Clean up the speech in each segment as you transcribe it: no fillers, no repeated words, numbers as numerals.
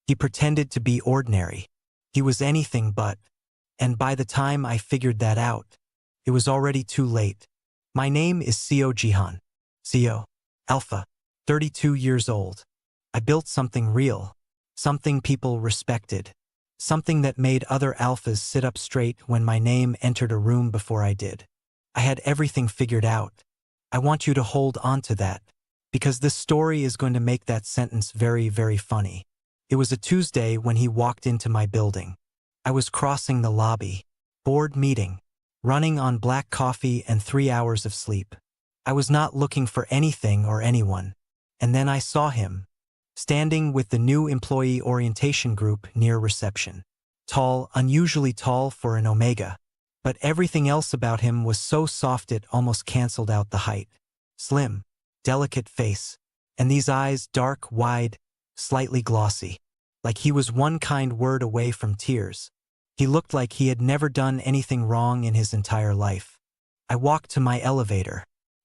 He pretended to be ordinary. He was anything but. And by the time I figured that out, it was already too late. My name is Seo Jihan. Seo. Alpha. 32 years old. I built something real. Something people respected. Something that made other alphas sit up straight when my name entered a room before I did. I had everything figured out. I want you to hold on to that, because this story is going to make that sentence very, very funny. It was a Tuesday when he walked into my building. I was crossing the lobby. Board meeting. Running on black coffee and 3 hours of sleep. I was not looking for anything or anyone. And then I saw him, standing with the new employee orientation group near reception. Tall, unusually tall for an Omega. But everything else about him was so soft it almost canceled out the height. Slim, delicate face, and these eyes dark, wide, slightly glossy. Like he was one kind word away from tears. He looked like he had never done anything wrong in his entire life. I walked to my elevator.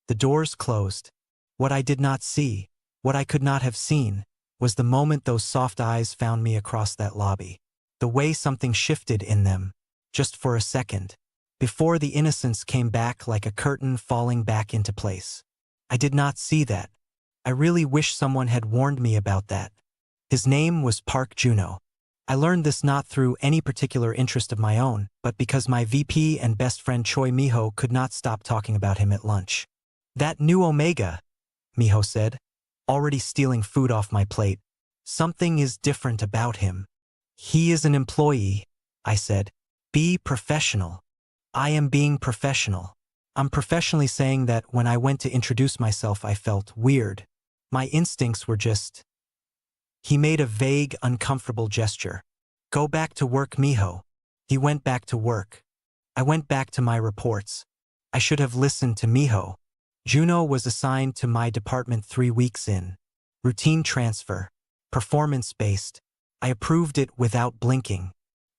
The doors closed. What I did not see, what I could not have seen, was the moment those soft eyes found me across that lobby. The way something shifted in them, just for a second, before the innocence came back like a curtain falling back into place. I did not see that. I really wish someone had warned me about that. His name was Park Juno. I learned this not through any particular interest of my own, but because my VP and best friend Choi Miho could not stop talking about him at lunch. That new Omega, Miho said, already stealing food off my plate. Something is different about him. He is an employee, I said. Be professional. I am being professional. I'm professionally saying that when I went to introduce myself I felt weird. My instincts were just... He made a vague, uncomfortable gesture. Go back to work, Miho. He went back to work. I went back to my reports. I should have listened to Miho. Juno was assigned to my department 3 weeks in. Routine transfer. Performance-based. I approved it without blinking.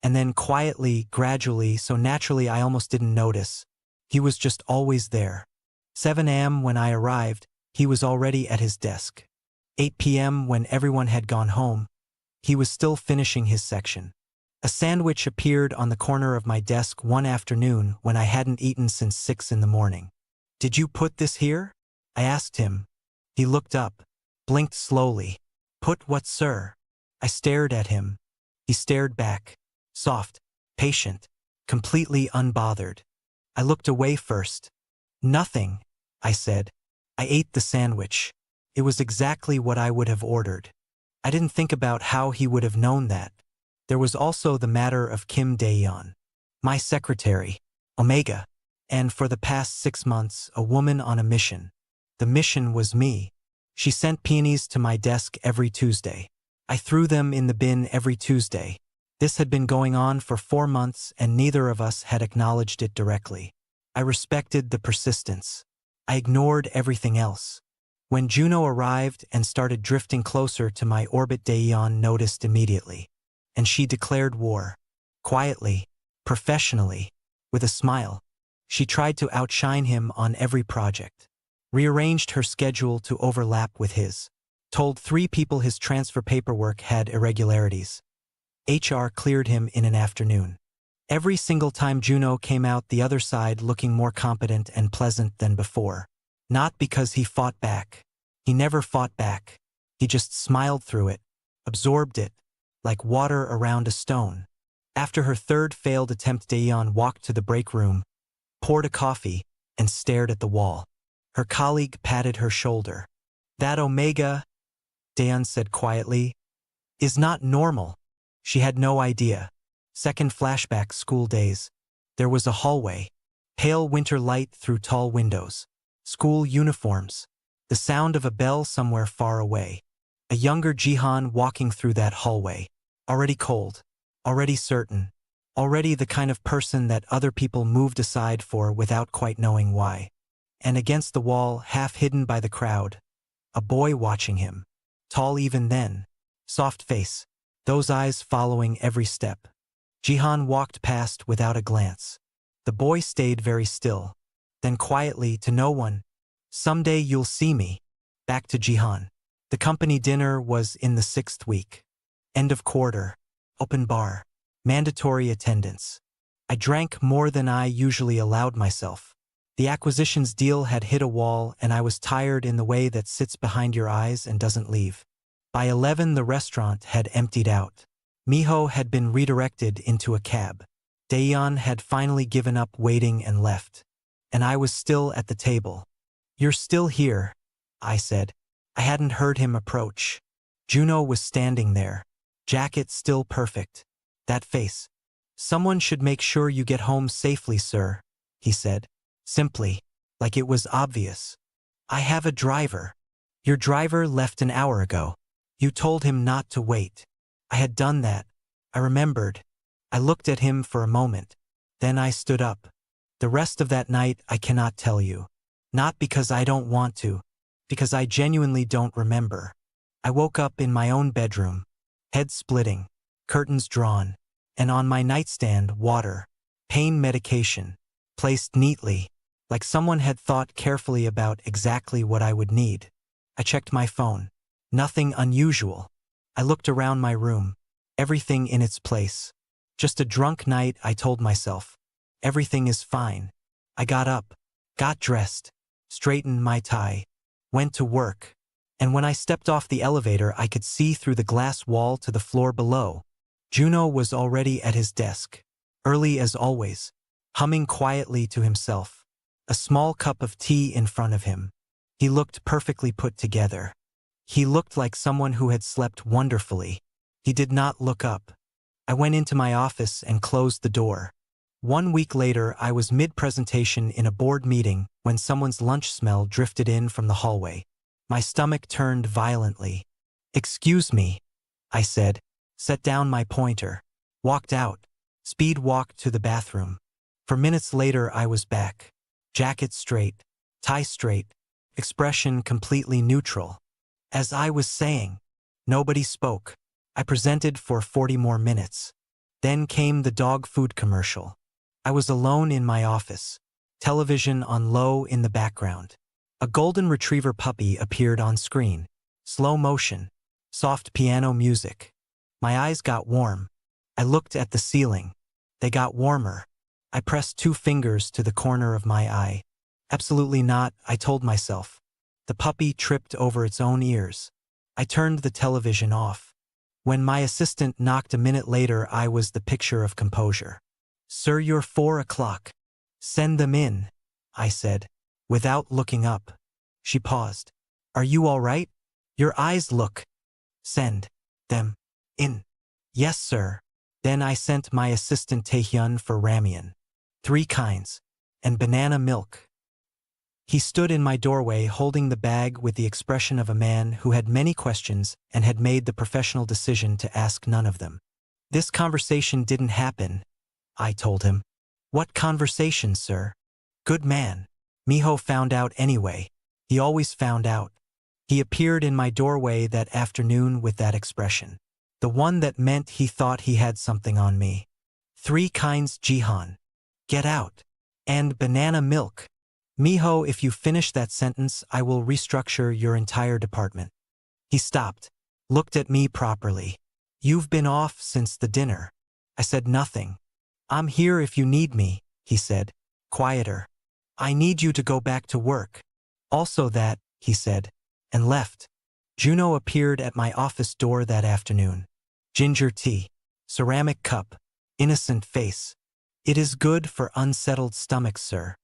And then quietly, gradually, so naturally I almost didn't notice. He was just always there. 7 a.m. when I arrived, he was already at his desk. 8 p.m. when everyone had gone home, he was still finishing his section. A sandwich appeared on the corner of my desk one afternoon when I hadn't eaten since 6 in the morning. Did you put this here? I asked him. He looked up, blinked slowly. Put what, sir? I stared at him. He stared back. Soft, patient, completely unbothered. I looked away first. Nothing, I said. I ate the sandwich. It was exactly what I would have ordered. I didn't think about how he would have known that. There was also the matter of Kim Daeyeon, my secretary, Omega, and for the past 6 months, a woman on a mission. The mission was me. She sent peonies to my desk every Tuesday. I threw them in the bin every Tuesday. This had been going on for 4 months and neither of us had acknowledged it directly. I respected the persistence. I ignored everything else. When Juno arrived and started drifting closer to my orbit, Daeyeon noticed immediately. And she declared war. Quietly, professionally, with a smile. She tried to outshine him on every project. Rearranged her schedule to overlap with his. Told 3 people his transfer paperwork had irregularities. HR cleared him in an afternoon. Every single time Juno came out the other side looking more competent and pleasant than before. Not because he fought back. He never fought back. He just smiled through it, absorbed it, like water around a stone. After her 3rd failed attempt, Daeyeon walked to the break room, poured a coffee, and stared at the wall. Her colleague patted her shoulder. That Omega, Daeyeon said quietly, is not normal. She had no idea. Second flashback, school days. There was a hallway. Pale winter light through tall windows. School uniforms. The sound of a bell somewhere far away. A younger Jihan walking through that hallway. Already cold. Already certain. Already the kind of person that other people moved aside for without quite knowing why. And against the wall, half hidden by the crowd, a boy watching him. Tall even then. Soft face. Those eyes following every step. Jihan walked past without a glance. The boy stayed very still. Then quietly, to no one, someday you'll see me. Back to Jihan. The company dinner was in the 6th week. End of quarter. Open bar. Mandatory attendance. I drank more than I usually allowed myself. The acquisitions deal had hit a wall, and I was tired in the way that sits behind your eyes and doesn't leave. By 11 the restaurant had emptied out. Miho had been redirected into a cab. Daeyeon had finally given up waiting and left. And I was still at the table. "You're still here," I said. I hadn't heard him approach. Juno was standing there. Jacket still perfect. That face. "Someone should make sure you get home safely, sir," he said. Simply, like it was obvious. "I have a driver." "Your driver left an hour ago. You told him not to wait." I had done that. I remembered. I looked at him for a moment. Then I stood up. The rest of that night I cannot tell you. Not because I don't want to. Because I genuinely don't remember. I woke up in my own bedroom. Head splitting. Curtains drawn. And on my nightstand, water. Pain medication. Placed neatly. Like someone had thought carefully about exactly what I would need. I checked my phone. Nothing unusual. I looked around my room. Everything in its place. Just a drunk night, I told myself. Everything is fine. I got up. Got dressed. Straightened my tie. Went to work. And when I stepped off the elevator, I could see through the glass wall to the floor below. Juno was already at his desk. Early as always. Humming quietly to himself. A small cup of tea in front of him. He looked perfectly put together. He looked like someone who had slept wonderfully. He did not look up. I went into my office and closed the door. 1 week later, I was mid-presentation in a board meeting when someone's lunch smell drifted in from the hallway. My stomach turned violently. "Excuse me," I said, set down my pointer, walked out, speed walked to the bathroom. For minutes later, I was back. Jacket straight, tie straight, expression completely neutral. As I was saying, nobody spoke. I presented for 40 more minutes. Then came the dog food commercial. I was alone in my office. Television on low in the background. A golden retriever puppy appeared on screen. Slow motion. Soft piano music. My eyes got warm. I looked at the ceiling. They got warmer. I pressed 2 fingers to the corner of my eye. Absolutely not, I told myself. The puppy tripped over its own ears. I turned the television off. When my assistant knocked a minute later, I was the picture of composure. "Sir, you're 4 o'clock. Send them in," I said, without looking up. She paused. "Are you all right? Your eyes look." "Send them in." "Yes, sir." Then I sent my assistant Taehyun for ramen. 3 kinds. And banana milk. He stood in my doorway holding the bag with the expression of a man who had many questions and had made the professional decision to ask none of them. "This conversation didn't happen," I told him. "What conversation, sir?" "Good man. Miho found out anyway. He always found out." He appeared in my doorway that afternoon with that expression. The one that meant he thought he had something on me. 3 kinds Jihan. Get out. And banana milk. Miho, if you finish that sentence, I will restructure your entire department. He stopped, looked at me properly. "You've been off since the dinner." I said nothing. "I'm here if you need me," he said, quieter. "I need you to go back to work." "Also that," he said, and left. Juno appeared at my office door that afternoon. Ginger tea. Ceramic cup. Innocent face. "It is good for unsettled stomachs, sir."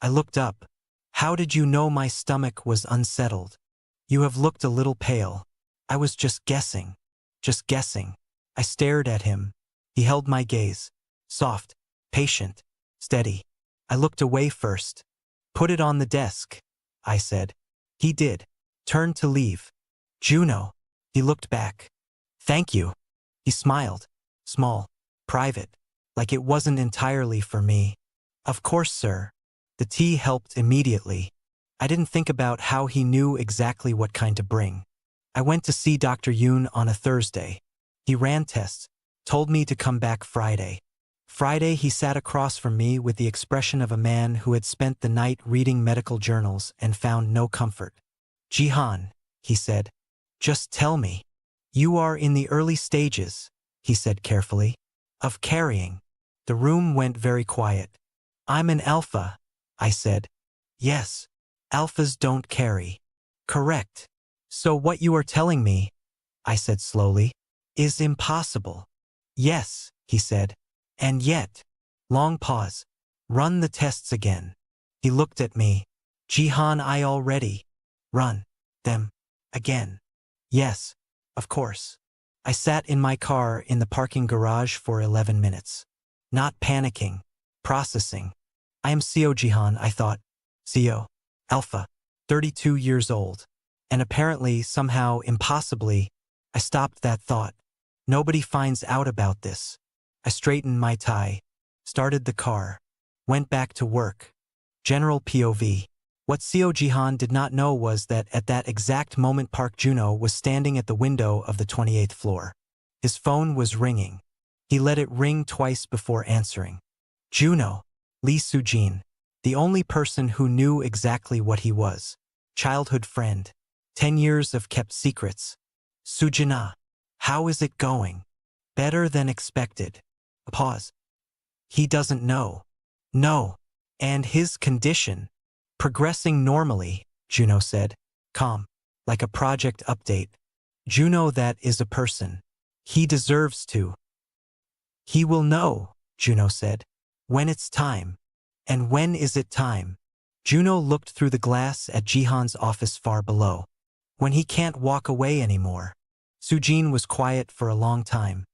I looked up. "How did you know my stomach was unsettled?" "You have looked a little pale." "I was just guessing." "Just guessing." I stared at him. He held my gaze. Soft, patient, steady. I looked away first. "Put it on the desk," I said. He did. Turned to leave. "Juno." He looked back. "Thank you." He smiled. Small, private, like it wasn't entirely for me. "Of course, sir." The tea helped immediately. I didn't think about how he knew exactly what kind to bring. I went to see Dr. Yoon on a Thursday. He ran tests, told me to come back Friday. Friday he sat across from me with the expression of a man who had spent the night reading medical journals and found no comfort. "Jihan," he said, "just tell me." You are in the early stages, he said carefully, of carrying. The room went very quiet. I'm an alpha, I said. Yes, alphas don't carry. Correct. So what you are telling me, I said slowly, is impossible. Yes, he said. And yet. Long pause. Run the tests again. He looked at me. Jihan, I already. Run. Them. Again. Yes, of course. I sat in my car in the parking garage for 11 minutes. Not panicking. Processing. I am CO Jihan, I thought. CO. Alpha. 32 years old. And apparently, somehow, impossibly, I stopped that thought. Nobody finds out about this. I straightened my tie. Started the car. Went back to work. General POV. What CO Jihan did not know was that at that exact moment Park Juno was standing at the window of the 28th floor. His phone was ringing. He let it ring twice before answering. Juno. Lee Sujin. The only person who knew exactly what he was. Childhood friend. 10 years of kept secrets. Sujina. How is it going? Better than expected. A pause. He doesn't know. No. And his condition. Progressing normally, Juno said. Calm. Like a project update. Juno, that is a person. He deserves to. He will know, Juno said. When it's time. And when is it time? Juno looked through the glass at Jihan's office far below. When he can't walk away anymore. Sujin was quiet for a long time.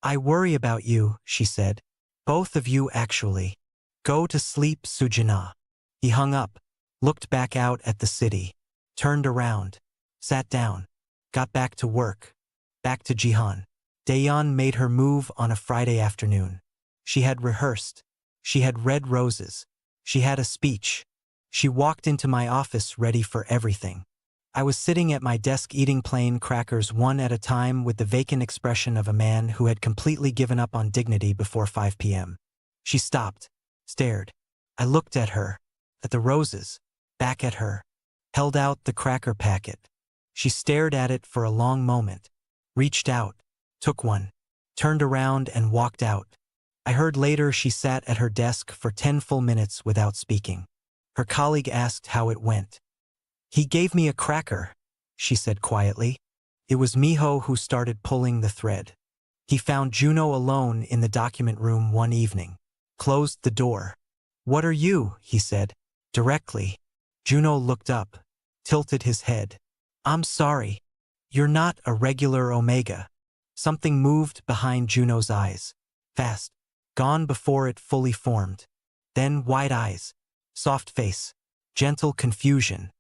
I worry about you, she said. Both of you actually. Go to sleep, Sujina. He hung up, looked back out at the city, turned around, sat down, got back to work, back to Jihan. Daeyeon made her move on a Friday afternoon. She had rehearsed. She had read roses. She had a speech. She walked into my office ready for everything. I was sitting at my desk eating plain crackers one at a time with the vacant expression of a man who had completely given up on dignity before 5 p.m. She stopped, stared. I looked at her, at the roses, back at her, held out the cracker packet. She stared at it for a long moment, reached out, took one, turned around and walked out. I heard later she sat at her desk for 10 full minutes without speaking. Her colleague asked how it went. He gave me a cracker, she said quietly. It was Miho who started pulling the thread. He found Juno alone in the document room one evening. Closed the door. What are you? He said. Directly. Juno looked up, tilted his head. I'm sorry. You're not a regular Omega. Something moved behind Juno's eyes. Fast. Gone before it fully formed. Then wide eyes. Soft face. Gentle confusion.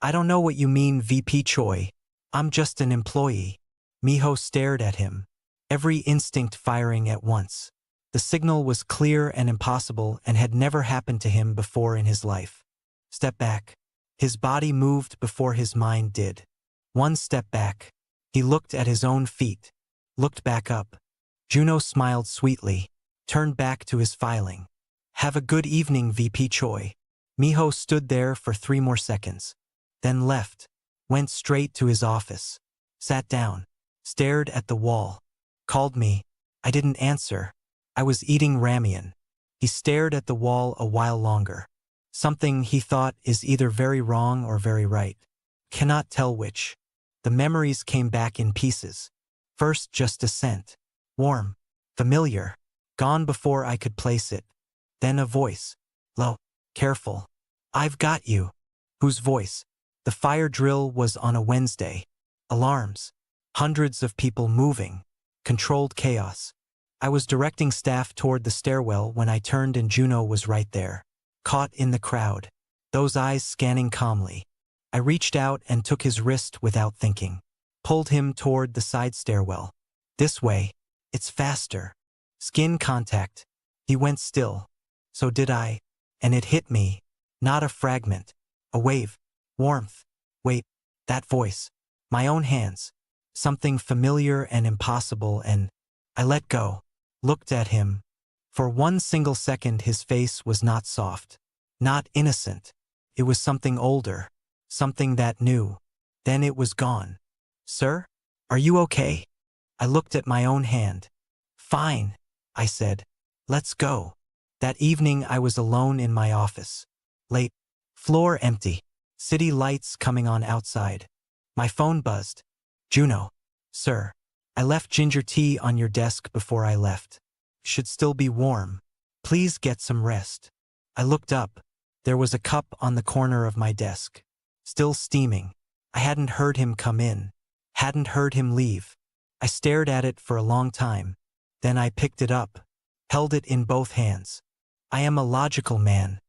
I don't know what you mean, VP Choi. I'm just an employee. Miho stared at him, every instinct firing at once. The signal was clear and impossible and had never happened to him before in his life. Step back. His body moved before his mind did. One step back. He looked at his own feet, looked back up. Juno smiled sweetly, turned back to his filing. Have a good evening, VP Choi. Miho stood there for 3 more seconds. Then left, went straight to his office, sat down, stared at the wall, called me. I didn't answer. I was eating ramen. He stared at the wall a while longer. Something he thought is either very wrong or very right. Cannot tell which. The memories came back in pieces. First just a scent. Warm. Familiar. Gone before I could place it. Then a voice. Low. Careful. I've got you. Whose voice? The fire drill was on a Wednesday. Alarms. Hundreds of people moving. Controlled chaos. I was directing staff toward the stairwell when I turned and Juno was right there. Caught in the crowd. Those eyes scanning calmly. I reached out and took his wrist without thinking. Pulled him toward the side stairwell. This way. It's faster. Skin contact. He went still. So did I. And it hit me. Not a fragment. A wave. Warmth. Wait. That voice. My own hands. Something familiar and impossible, and I let go. Looked at him. For one single second his face was not soft. Not innocent. It was something older. Something that knew. Then it was gone. Sir? Are you okay? I looked at my own hand. Fine, I said. Let's go. That evening I was alone in my office. Late. Floor empty. City lights coming on outside. My phone buzzed. Juno. Sir. I left ginger tea on your desk before I left. Should still be warm. Please get some rest. I looked up. There was a cup on the corner of my desk. Still steaming. I hadn't heard him come in. Hadn't heard him leave. I stared at it for a long time. Then I picked it up. Held it in both hands. I am a logical man.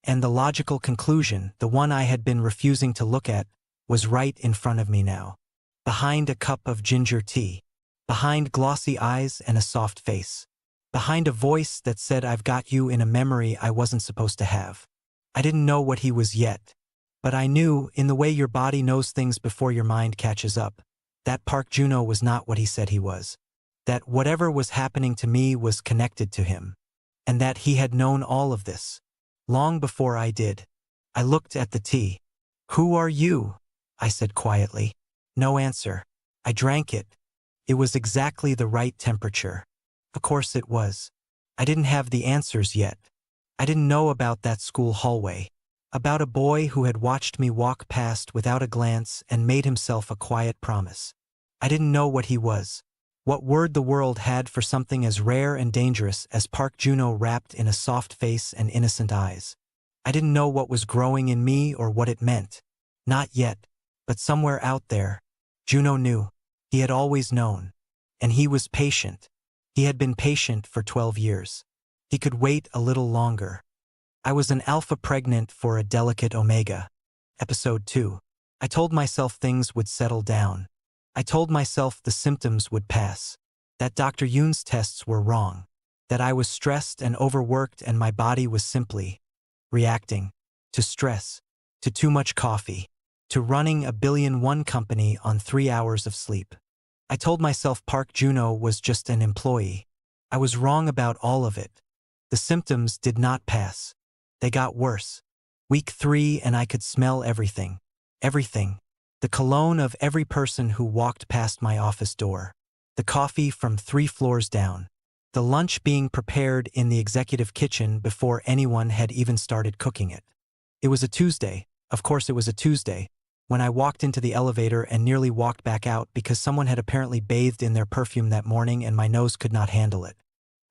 And the logical conclusion, the one I had been refusing to look at, was right in front of me now. Behind a cup of ginger tea. Behind glossy eyes and a soft face. Behind a voice that said I've got you in a memory I wasn't supposed to have. I didn't know what he was yet. But I knew, in the way your body knows things before your mind catches up, that Park Juno was not what he said he was. That whatever was happening to me was connected to him. And that he had known all of this. Long before I did. I looked at the tea. Who are you? I said quietly. No answer. I drank it. It was exactly the right temperature. Of course it was. I didn't have the answers yet. I didn't know about that school hallway. About a boy who had watched me walk past without a glance and made himself a quiet promise. I didn't know what he was. What word the world had for something as rare and dangerous as Park Juno wrapped in a soft face and innocent eyes. I didn't know what was growing in me or what it meant. Not yet, but somewhere out there. Juno knew. He had always known. And he was patient. He had been patient for 12 years. He could wait a little longer. I was an alpha pregnant for a delicate omega. Episode 2. I told myself things would settle down. I told myself the symptoms would pass. That Dr. Yoon's tests were wrong. That I was stressed and overworked and my body was simply reacting to stress, to too much coffee, to running a 1 billion company on 3 hours of sleep. I told myself Park Juno was just an employee. I was wrong about all of it. The symptoms did not pass. They got worse. Week 3 and I could smell everything. Everything. The cologne of every person who walked past my office door. The coffee from 3 floors down. The lunch being prepared in the executive kitchen before anyone had even started cooking it. It was a Tuesday. Of course it was a Tuesday. When I walked into the elevator and nearly walked back out because someone had apparently bathed in their perfume that morning and my nose could not handle it.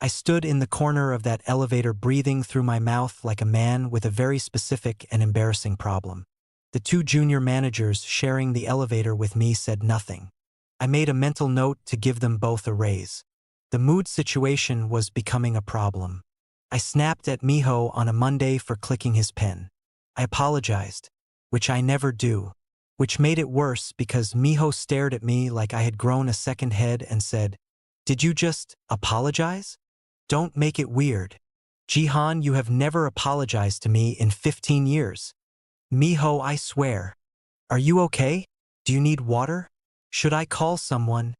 I stood in the corner of that elevator breathing through my mouth like a man with a very specific and embarrassing problem. The 2 junior managers sharing the elevator with me said nothing. I made a mental note to give them both a raise. The mood situation was becoming a problem. I snapped at Miho on a Monday for clicking his pen. I apologized, which I never do, which made it worse because Miho stared at me like I had grown a second head and said, "Did you just apologize? Don't make it weird. Jihan, you have never apologized to me in 15 years. Miho, I swear. Are you okay? Do you need water? Should I call someone?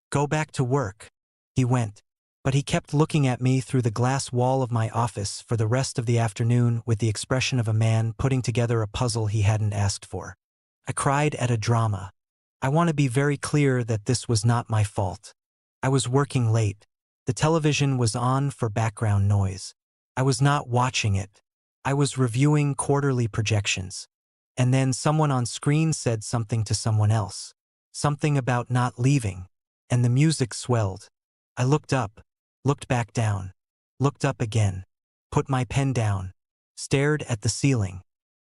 Go back to work." He went. But he kept looking at me through the glass wall of my office for the rest of the afternoon with the expression of a man putting together a puzzle he hadn't asked for. I cried at a drama. I want to be very clear that this was not my fault. I was working late. The television was on for background noise. I was not watching it. I was reviewing quarterly projections. And then someone on screen said something to someone else. Something about not leaving. And the music swelled. I looked up, looked back down, looked up again, put my pen down, stared at the ceiling.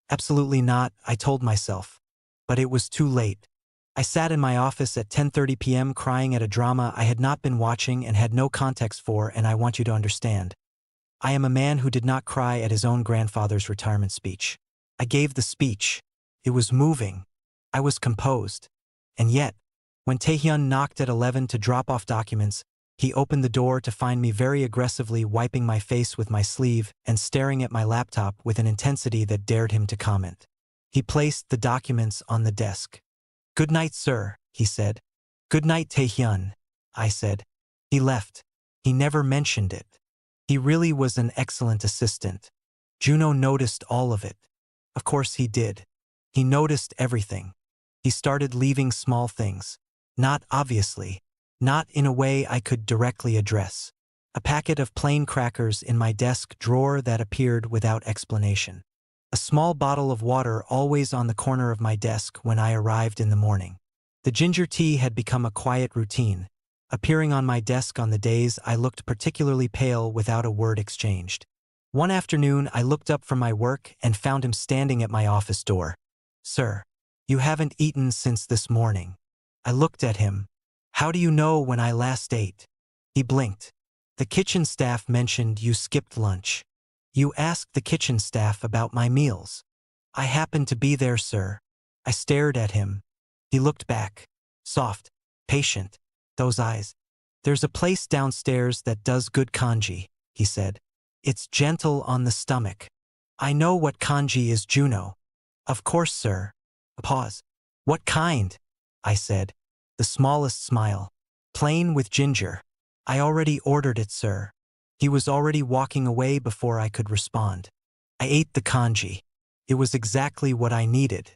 Absolutely not, I told myself. But it was too late. I sat in my office at 10:30 p.m. crying at a drama I had not been watching and had no context for, and I want you to understand. I am a man who did not cry at his own grandfather's retirement speech. I gave the speech. It was moving. I was composed. And yet, when Taehyun knocked at 11 to drop off documents, he opened the door to find me very aggressively wiping my face with my sleeve and staring at my laptop with an intensity that dared him to comment. He placed the documents on the desk. "Good night, sir," he said. "Good night, Taehyun," I said. He left. He never mentioned it. He really was an excellent assistant. Juno noticed all of it. Of course he did. He noticed everything. He started leaving small things. Not obviously. Not in a way I could directly address. A packet of plain crackers in my desk drawer that appeared without explanation. A small bottle of water always on the corner of my desk when I arrived in the morning. The ginger tea had become a quiet routine, appearing on my desk on the days I looked particularly pale without a word exchanged. One afternoon, I looked up from my work and found him standing at my office door. "Sir, you haven't eaten since this morning." I looked at him. "How do you know when I last ate?" He blinked. "The kitchen staff mentioned you skipped lunch." "You asked the kitchen staff about my meals." "I happened to be there, sir." I stared at him. He looked back. Soft, patient. Those eyes. "There's a place downstairs that does good kanji," he said. "It's gentle on the stomach." "I know what kanji is, Juno." "Of course, sir." A pause. "What kind?" I said. The smallest smile. "Plain with ginger." "I already ordered it, sir." He was already walking away before I could respond. I ate the kanji. It was exactly what I needed.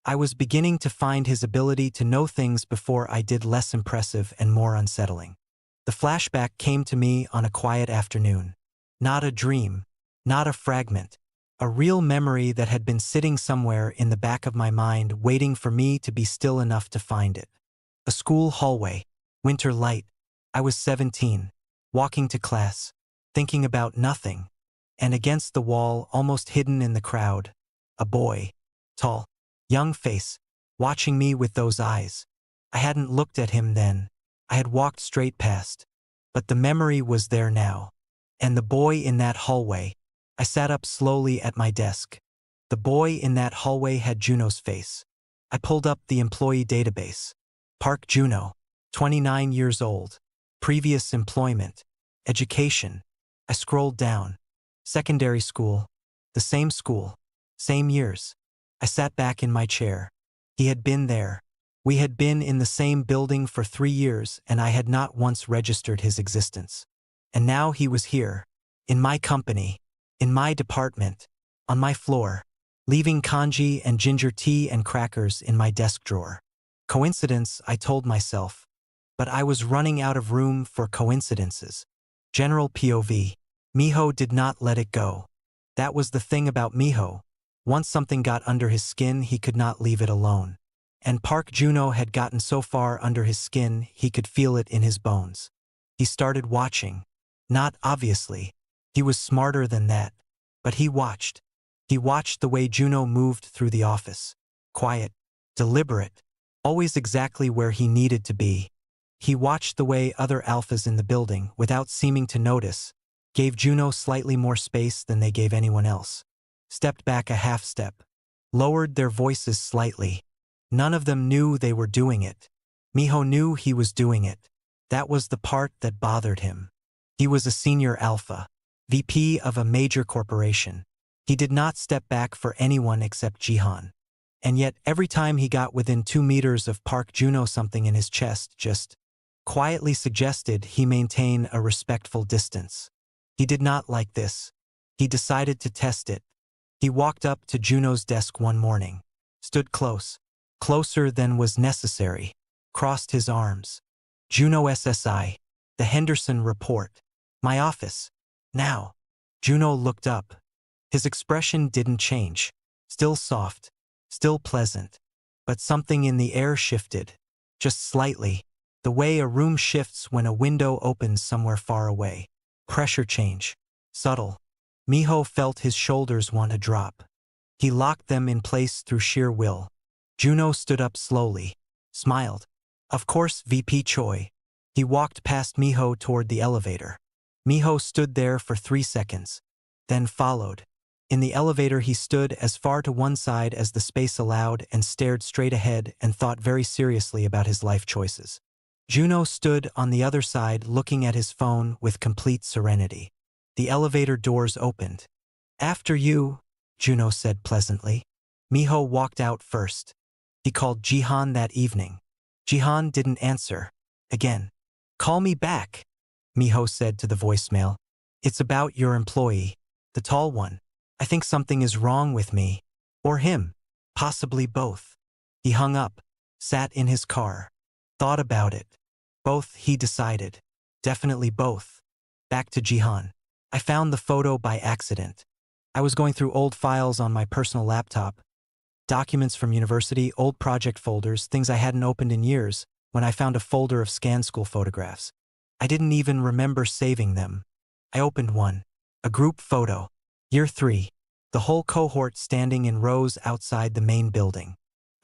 I was beginning to find his ability to know things before I did less impressive and more unsettling. The flashback came to me on a quiet afternoon. Not a dream. Not a fragment. A real memory that had been sitting somewhere in the back of my mind waiting for me to be still enough to find it. A school hallway. Winter light. I was 17. Walking to class. Thinking about nothing. And against the wall, almost hidden in the crowd, a boy. Tall. Young face. Watching me with those eyes. I hadn't looked at him then. I had walked straight past. But the memory was there now. And the boy in that hallway. I sat up slowly at my desk. The boy in that hallway had Juno's face. I pulled up the employee database. Park Juno. 29 years old. Previous employment. Education. I scrolled down. Secondary school. The same school. Same years. I sat back in my chair. He had been there. We had been in the same building for 3 years, and I had not once registered his existence. And now he was here. In my company. In my department. On my floor. Leaving kanji and ginger tea and crackers in my desk drawer. Coincidence, I told myself. But I was running out of room for coincidences. General POV. Miho did not let it go. That was the thing about Miho. Once something got under his skin, he could not leave it alone. And Park Juno had gotten so far under his skin, he could feel it in his bones. He started watching. Not obviously. He was smarter than that. But he watched. He watched the way Juno moved through the office. Quiet. Deliberate. Always exactly where he needed to be. He watched the way other alphas in the building, without seeming to notice, gave Juno slightly more space than they gave anyone else. Stepped back a half step. Lowered their voices slightly. None of them knew they were doing it. Miho knew he was doing it. That was the part that bothered him. He was a senior alpha. VP of a major corporation. He did not step back for anyone except Jihan. And yet every time he got within 2 meters of Park Juno, something in his chest just quietly suggested he maintain a respectful distance. He did not like this. He decided to test it. He walked up to Juno's desk one morning. Stood close. Closer than was necessary. Crossed his arms. Juno SSI. The Henderson Report. My office. Now. Juno looked up. His expression didn't change. Still soft. Still pleasant. But something in the air shifted. Just slightly. The way a room shifts when a window opens somewhere far away. Pressure change. Subtle. Miho felt his shoulders want to drop. He locked them in place through sheer will. Juno stood up slowly. Smiled. Of course, VP Choi. He walked past Miho toward the elevator. Miho stood there for 3 seconds. Then followed. In the elevator he stood as far to one side as the space allowed and stared straight ahead and thought very seriously about his life choices. Juno stood on the other side looking at his phone with complete serenity. The elevator doors opened. After you, Juno said pleasantly. Miho walked out first. He called Jihan that evening. Jihan didn't answer. Again. Call me back, Miho said to the voicemail. It's about your employee, the tall one. I think something is wrong with me. Or him. Possibly both. He hung up, sat in his car. Thought about it. Both, he decided. Definitely both. Back to Jihan. I found the photo by accident. I was going through old files on my personal laptop, documents from university, old project folders, things I hadn't opened in years, when I found a folder of scan school photographs. I didn't even remember saving them. I opened one. A group photo. Year 3. The whole cohort standing in rows outside the main building.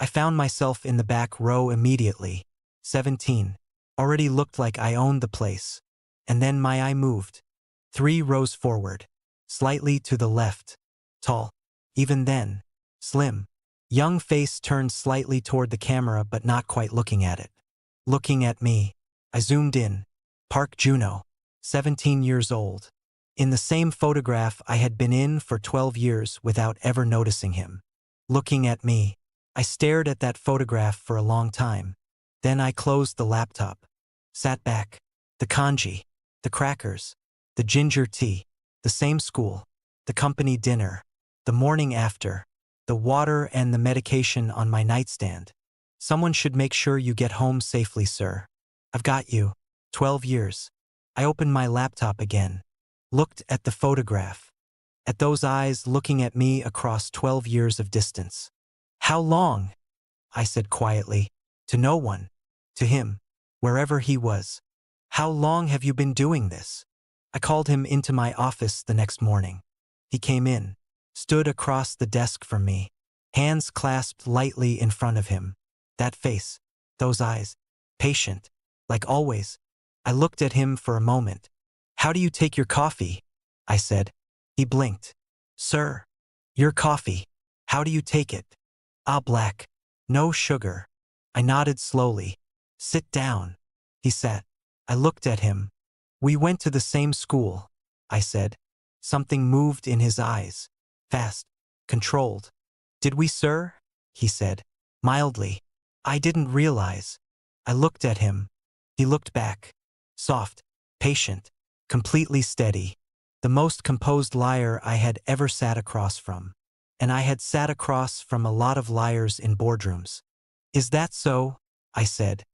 I found myself in the back row immediately. 17. Already looked like I owned the place. And then my eye moved. 3 rows forward. Slightly to the left. Tall. Even then. Slim. Young face turned slightly toward the camera but not quite looking at it. Looking at me. I zoomed in. Park Juno. 17 years old. In the same photograph I had been in for 12 years without ever noticing him. Looking at me. I stared at that photograph for a long time. Then I closed the laptop. Sat back. The kanji. The crackers. The ginger tea. The same school. The company dinner. The morning after. The water and the medication on my nightstand. Someone should make sure you get home safely, sir. I've got you. 12 years. I opened my laptop again. Looked at the photograph. At those eyes looking at me across 12 years of distance. How long? I said quietly. To no one. To him. Wherever he was. How long have you been doing this? I called him into my office the next morning. He came in. Stood across the desk from me. Hands clasped lightly in front of him. That face. Those eyes. Patient. Like always. I looked at him for a moment. How do you take your coffee? I said. He blinked. Sir. Your coffee. How do you take it? Ah, black. No sugar. I nodded slowly. Sit down. He sat. I looked at him. We went to the same school, I said. Something moved in his eyes. Fast. Controlled. Did we, sir? He said. Mildly. I didn't realize. I looked at him. He looked back. Soft. Patient. Completely steady. The most composed liar I had ever sat across from. And I had sat across from a lot of liars in boardrooms. Is that so? I said.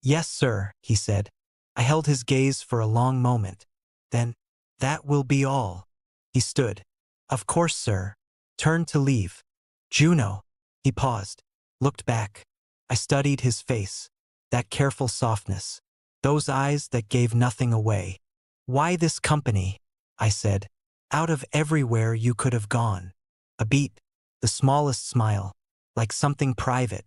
Yes, sir, he said. I held his gaze for a long moment. Then, that will be all. He stood. Of course, sir. Turned to leave. Juno. He paused. Looked back. I studied his face. That careful softness. Those eyes that gave nothing away. Why this company? I said. Out of everywhere you could have gone. A beat. The smallest smile. Like something private.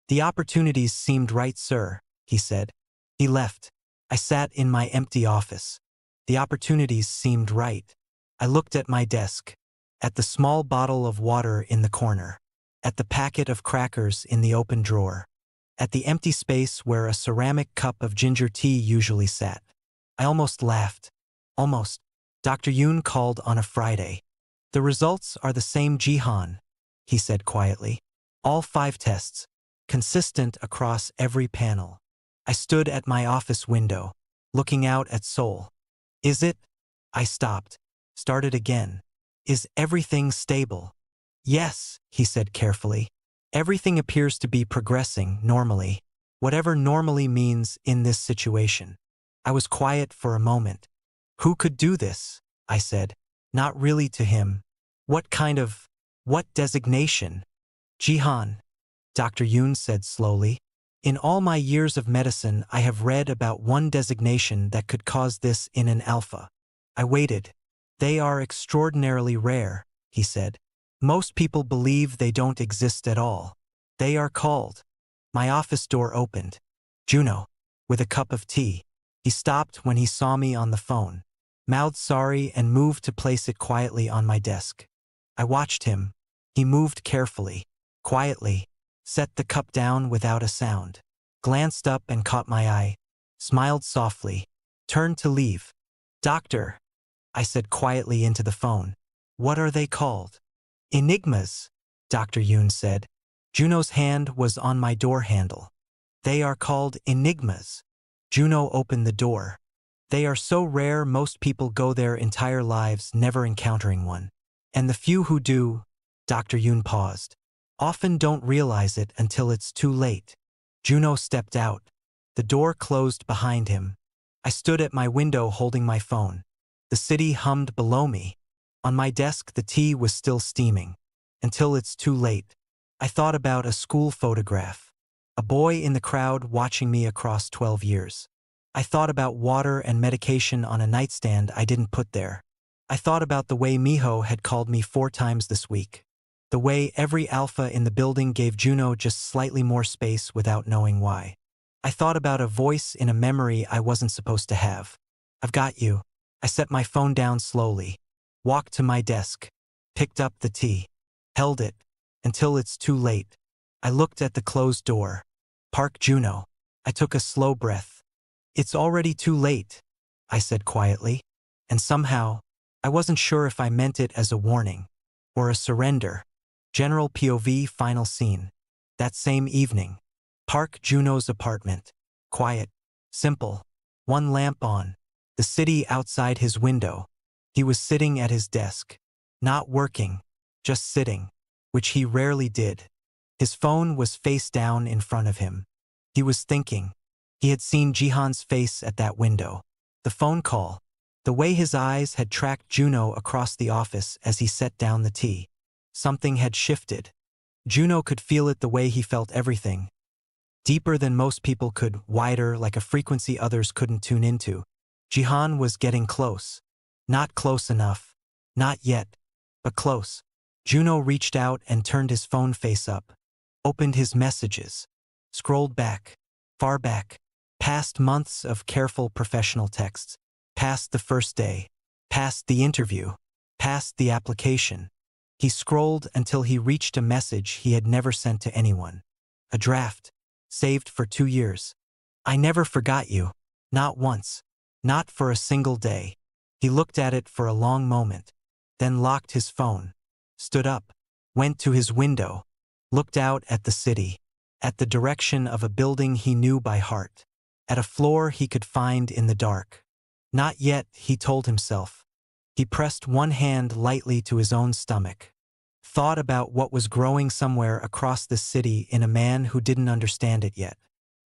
The opportunities seemed right, sir, he said. He left. I sat in my empty office. The opportunities seemed right. I looked at my desk. At the small bottle of water in the corner. At the packet of crackers in the open drawer. At the empty space where a ceramic cup of ginger tea usually sat. I almost laughed. Almost. Dr. Yoon called on a Friday. The results are the same, Jihan, he said quietly. All 5 tests. Consistent across every panel. I stood at my office window, looking out at Seoul. Is it? I stopped. Started again. Is everything stable? Yes, he said carefully. Everything appears to be progressing normally, whatever normally means in this situation. I was quiet for a moment. Who could do this? I said. Not really to him. What designation? Jihan, Dr. Yoon said slowly. In all my years of medicine, I have read about one designation that could cause this in an alpha. I waited. They are extraordinarily rare, he said. Most people believe they don't exist at all. They are called. My office door opened. Juno, with a cup of tea. He stopped when he saw me on the phone, mouthed sorry and moved to place it quietly on my desk. I watched him. He moved carefully, quietly, set the cup down without a sound, glanced up and caught my eye, smiled softly, turned to leave. Doctor, I said quietly into the phone. What are they called? Enigmas, Dr. Yoon said. Juno's hand was on my door handle. They are called enigmas. Juno opened the door. They are so rare most people go their entire lives never encountering one. And the few who do, Dr. Yoon paused, often don't realize it until it's too late. Juno stepped out. The door closed behind him. I stood at my window holding my phone. The city hummed below me. On my desk, the tea was still steaming. Until it's too late. I thought about a school photograph. A boy in the crowd watching me across 12 years. I thought about water and medication on a nightstand I didn't put there. I thought about the way Miho had called me 4 times this week. The way every alpha in the building gave Juno just slightly more space without knowing why. I thought about a voice in a memory I wasn't supposed to have. I've got you. I set my phone down slowly. Walked to my desk. Picked up the tea. Held it. Until it's too late. I looked at the closed door. Park Juno. I took a slow breath. It's already too late, I said quietly. And somehow, I wasn't sure if I meant it as a warning. Or a surrender. General POV final scene. That same evening. Park Juno's apartment. Quiet. Simple. One lamp on. The city outside his window. He was sitting at his desk. Not working. Just sitting. Which he rarely did. His phone was face down in front of him. He was thinking. He had seen Jihan's face at that window. The phone call. The way his eyes had tracked Juno across the office as he set down the tea. Something had shifted. Juno could feel it the way he felt everything. Deeper than most people could, wider like a frequency others couldn't tune into. Jihan was getting close. Not close enough. Not yet. But close. Juno reached out and turned his phone face up. Opened his messages. Scrolled back. Far back. Past months of careful professional texts. Past the first day. Past the interview. Past the application. He scrolled until he reached a message he had never sent to anyone. A draft. Saved for 2 years. I never forgot you. Not once. Not for a single day. He looked at it for a long moment. Then locked his phone. Stood up. Went to his window. Looked out at the city. At the direction of a building he knew by heart. At a floor he could find in the dark. Not yet, he told himself. He pressed one hand lightly to his own stomach. Thought about what was growing somewhere across the city in a man who didn't understand it yet.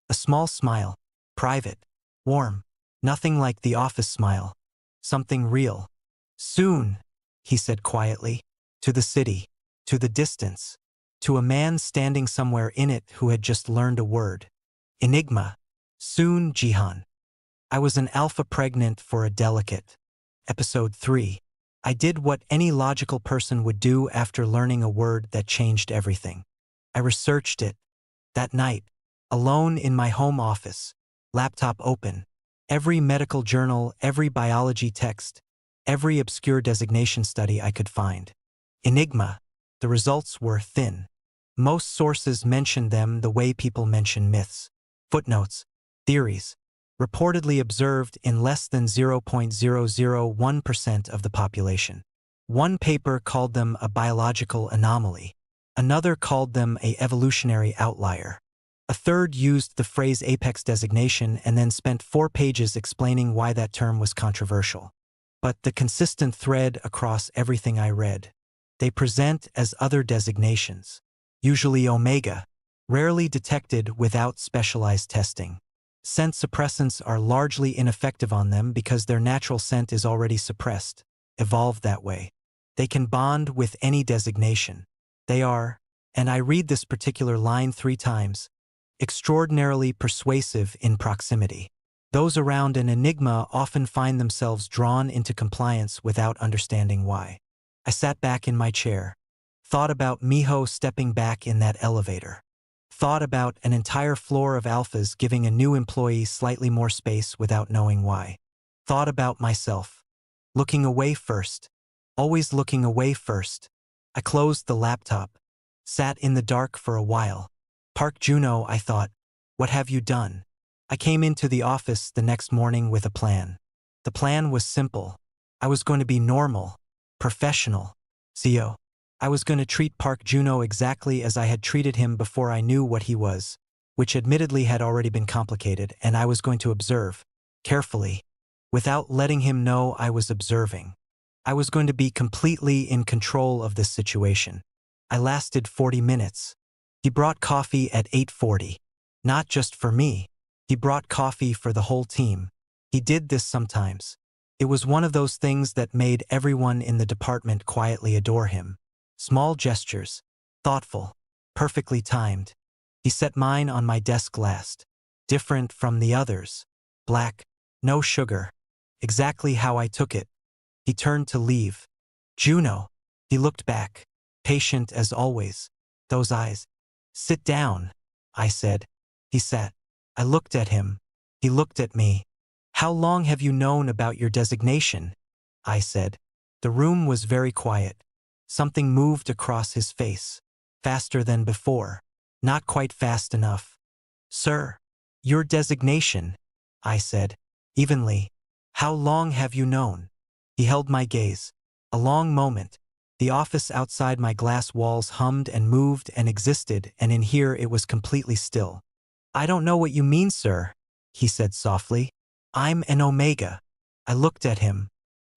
A small smile. Private. Warm. Nothing like the office smile. Something real. Soon, he said quietly. To the city. To the distance. To a man standing somewhere in it who had just learned a word. Enigma. Soon, Jihan. I was an alpha pregnant for a delicate. Episode 3. I did what any logical person would do after learning a word that changed everything. I researched it. That night. Alone in my home office. Laptop open. Every medical journal, every biology text, every obscure designation study I could find. Enigma. The results were thin. Most sources mentioned them the way people mention myths. Footnotes. Theories. Reportedly observed in less than 0.001% of the population. One paper called them a biological anomaly. Another called them an evolutionary outlier. A third used the phrase apex designation and then spent 4 pages explaining why that term was controversial. But the consistent thread across everything I read. They present as other designations. Usually omega. Rarely detected without specialized testing. Scent suppressants are largely ineffective on them because their natural scent is already suppressed, evolved that way. They can bond with any designation. They are, and I read this particular line 3 times, extraordinarily persuasive in proximity. Those around an enigma often find themselves drawn into compliance without understanding why. I sat back in my chair. Thought about Miho stepping back in that elevator. Thought about an entire floor of alphas giving a new employee slightly more space without knowing why. Thought about myself. Looking away first. Always looking away first. I closed the laptop. Sat in the dark for a while. Park Juno, I thought. What have you done? I came into the office the next morning with a plan. The plan was simple. I was going to be normal. Professional. CEO. I was going to treat Park Juno exactly as I had treated him before I knew what he was, which admittedly had already been complicated, and I was going to observe, carefully, without letting him know I was observing. I was going to be completely in control of this situation. I lasted 40 minutes. He brought coffee at 8:40. Not just for me. He brought coffee for the whole team. He did this sometimes. It was one of those things that made everyone in the department quietly adore him. Small gestures, thoughtful, perfectly timed. He set mine on my desk last. Different from the others. Black, no sugar. Exactly how I took it. He turned to leave. Juno. He looked back, patient as always. Those eyes. Sit down, I said. He sat. I looked at him. He looked at me. How long have you known about your designation? I said. The room was very quiet. Something moved across his face. Faster than before. Not quite fast enough. Sir, your designation, I said, evenly. How long have you known? He held my gaze. A long moment. The office outside my glass walls hummed and moved and existed, and in here it was completely still. I don't know what you mean, sir, he said softly. I'm an Omega. I looked at him.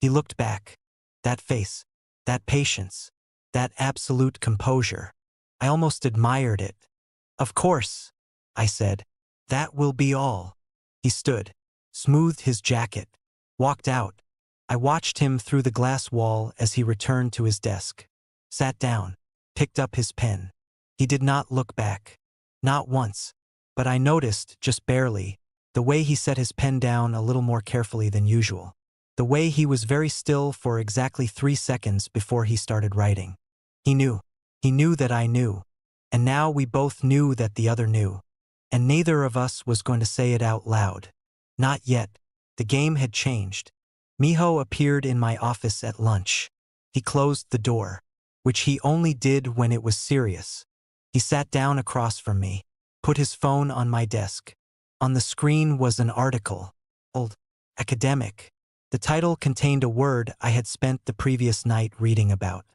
He looked back. That face, that patience, that absolute composure. I almost admired it. Of course, I said. That will be all. He stood, smoothed his jacket, walked out. I watched him through the glass wall as he returned to his desk. Sat down, picked up his pen. He did not look back. Not once. But I noticed, just barely, the way he set his pen down a little more carefully than usual. The way he was very still for exactly 3 seconds before he started writing. He knew. He knew that I knew. And now we both knew that the other knew. And neither of us was going to say it out loud. Not yet. The game had changed. Miho appeared in my office at lunch. He closed the door, which he only did when it was serious. He sat down across from me, put his phone on my desk. On the screen was an article. Old. Academic. The title contained a word I had spent the previous night reading about.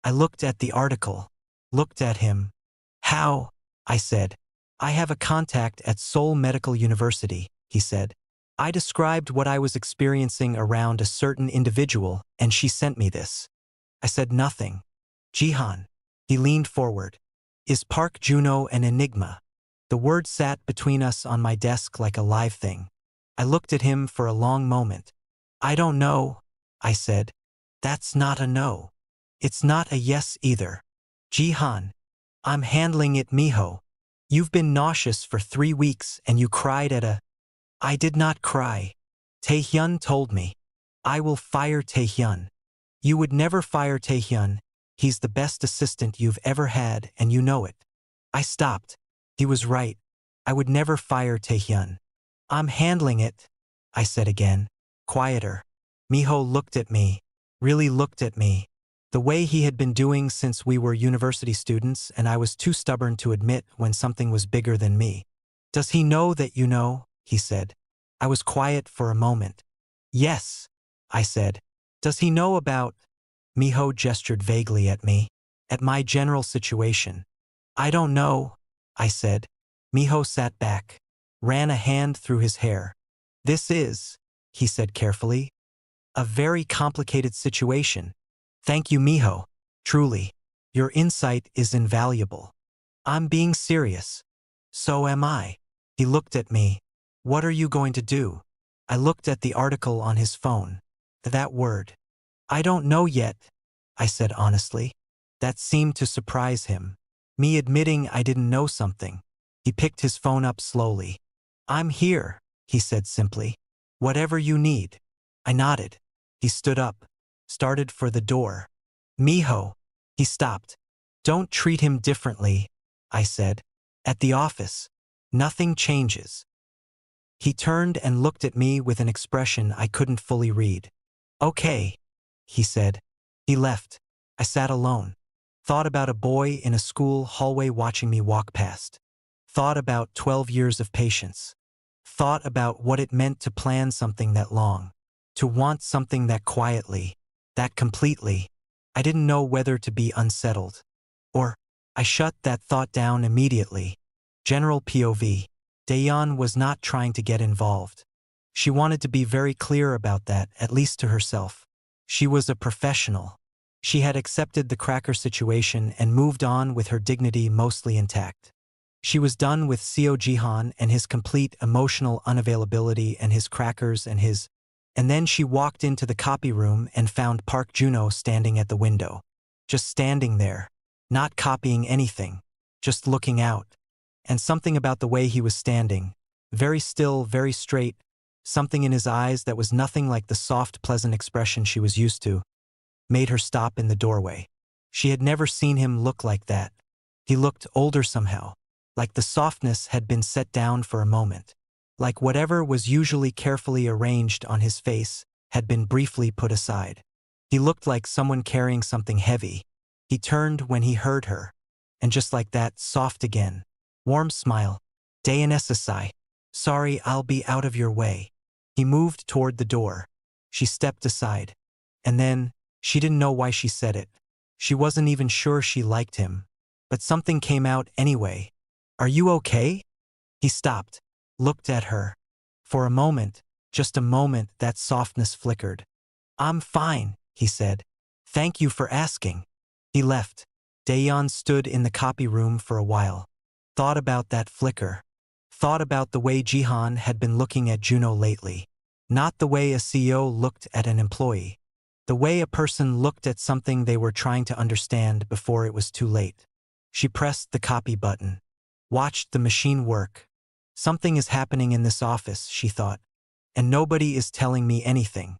I looked at the article, looked at him. How? I said. I have a contact at Seoul Medical University, he said. I described what I was experiencing around a certain individual, and she sent me this. I said nothing. Jihan. He leaned forward. Is Park Juno an enigma? The word sat between us on my desk like a live thing. I looked at him for a long moment. I don't know, I said. That's not a no. It's not a yes either. Jihan. I'm handling it, Miho. You've been nauseous for 3 weeks and you cried at a... I did not cry. Taehyun told me. I will fire Taehyun. You would never fire Taehyun. He's the best assistant you've ever had and you know it. I stopped. He was right. I would never fire Taehyun. I'm handling it, I said again, quieter. Miho looked at me, really looked at me, the way he had been doing since we were university students, and I was too stubborn to admit when something was bigger than me. Does he know that you know? He said. I was quiet for a moment. Yes, I said. Does he know about... Miho gestured vaguely at me. At my general situation. I don't know, I said. Miho sat back, ran a hand through his hair. This is, he said carefully, a very complicated situation. Thank you, Miho. Truly, your insight is invaluable. I'm being serious. So am I. He looked at me. What are you going to do? I looked at the article on his phone. That word. I don't know yet, I said honestly. That seemed to surprise him. Me admitting I didn't know something. He picked his phone up slowly. I'm here, he said simply. Whatever you need. I nodded. He stood up, started for the door. Miho. He stopped. Don't treat him differently, I said. At the office, nothing changes. He turned and looked at me with an expression I couldn't fully read. Okay, he said. He left. I sat alone. Thought about a boy in a school hallway watching me walk past. Thought about 12 years of patience. Thought about what it meant to plan something that long. To want something that quietly, that completely. I didn't know whether to be unsettled. Or, I shut that thought down immediately. General POV. Daeyeon was not trying to get involved. She wanted to be very clear about that, at least to herself. She was a professional. She had accepted the cracker situation and moved on with her dignity mostly intact. She was done with Seo Jihan and his complete emotional unavailability and his crackers and then she walked into the copy room and found Park Juno standing at the window. Just standing there. Not copying anything. Just looking out. And something about the way he was standing. Very still, very straight. Something in his eyes that was nothing like the soft, pleasant expression she was used to, made her stop in the doorway. She had never seen him look like that. He looked older somehow. Like the softness had been set down for a moment. Like whatever was usually carefully arranged on his face had been briefly put aside. He looked like someone carrying something heavy. He turned when he heard her. And just like that, soft again. Warm smile. Dayanessa. Sorry, I'll be out of your way. He moved toward the door. She stepped aside. And then, she didn't know why she said it. She wasn't even sure she liked him. But something came out anyway. Are you okay? He stopped. Looked at her. For a moment, just a moment, that softness flickered. I'm fine, he said. Thank you for asking. He left. Daeyeon stood in the copy room for a while. Thought about that flicker. Thought about the way Jihan had been looking at Juno lately. Not the way a CEO looked at an employee. The way a person looked at something they were trying to understand before it was too late. She pressed the copy button. Watched the machine work. Something is happening in this office, she thought. And nobody is telling me anything.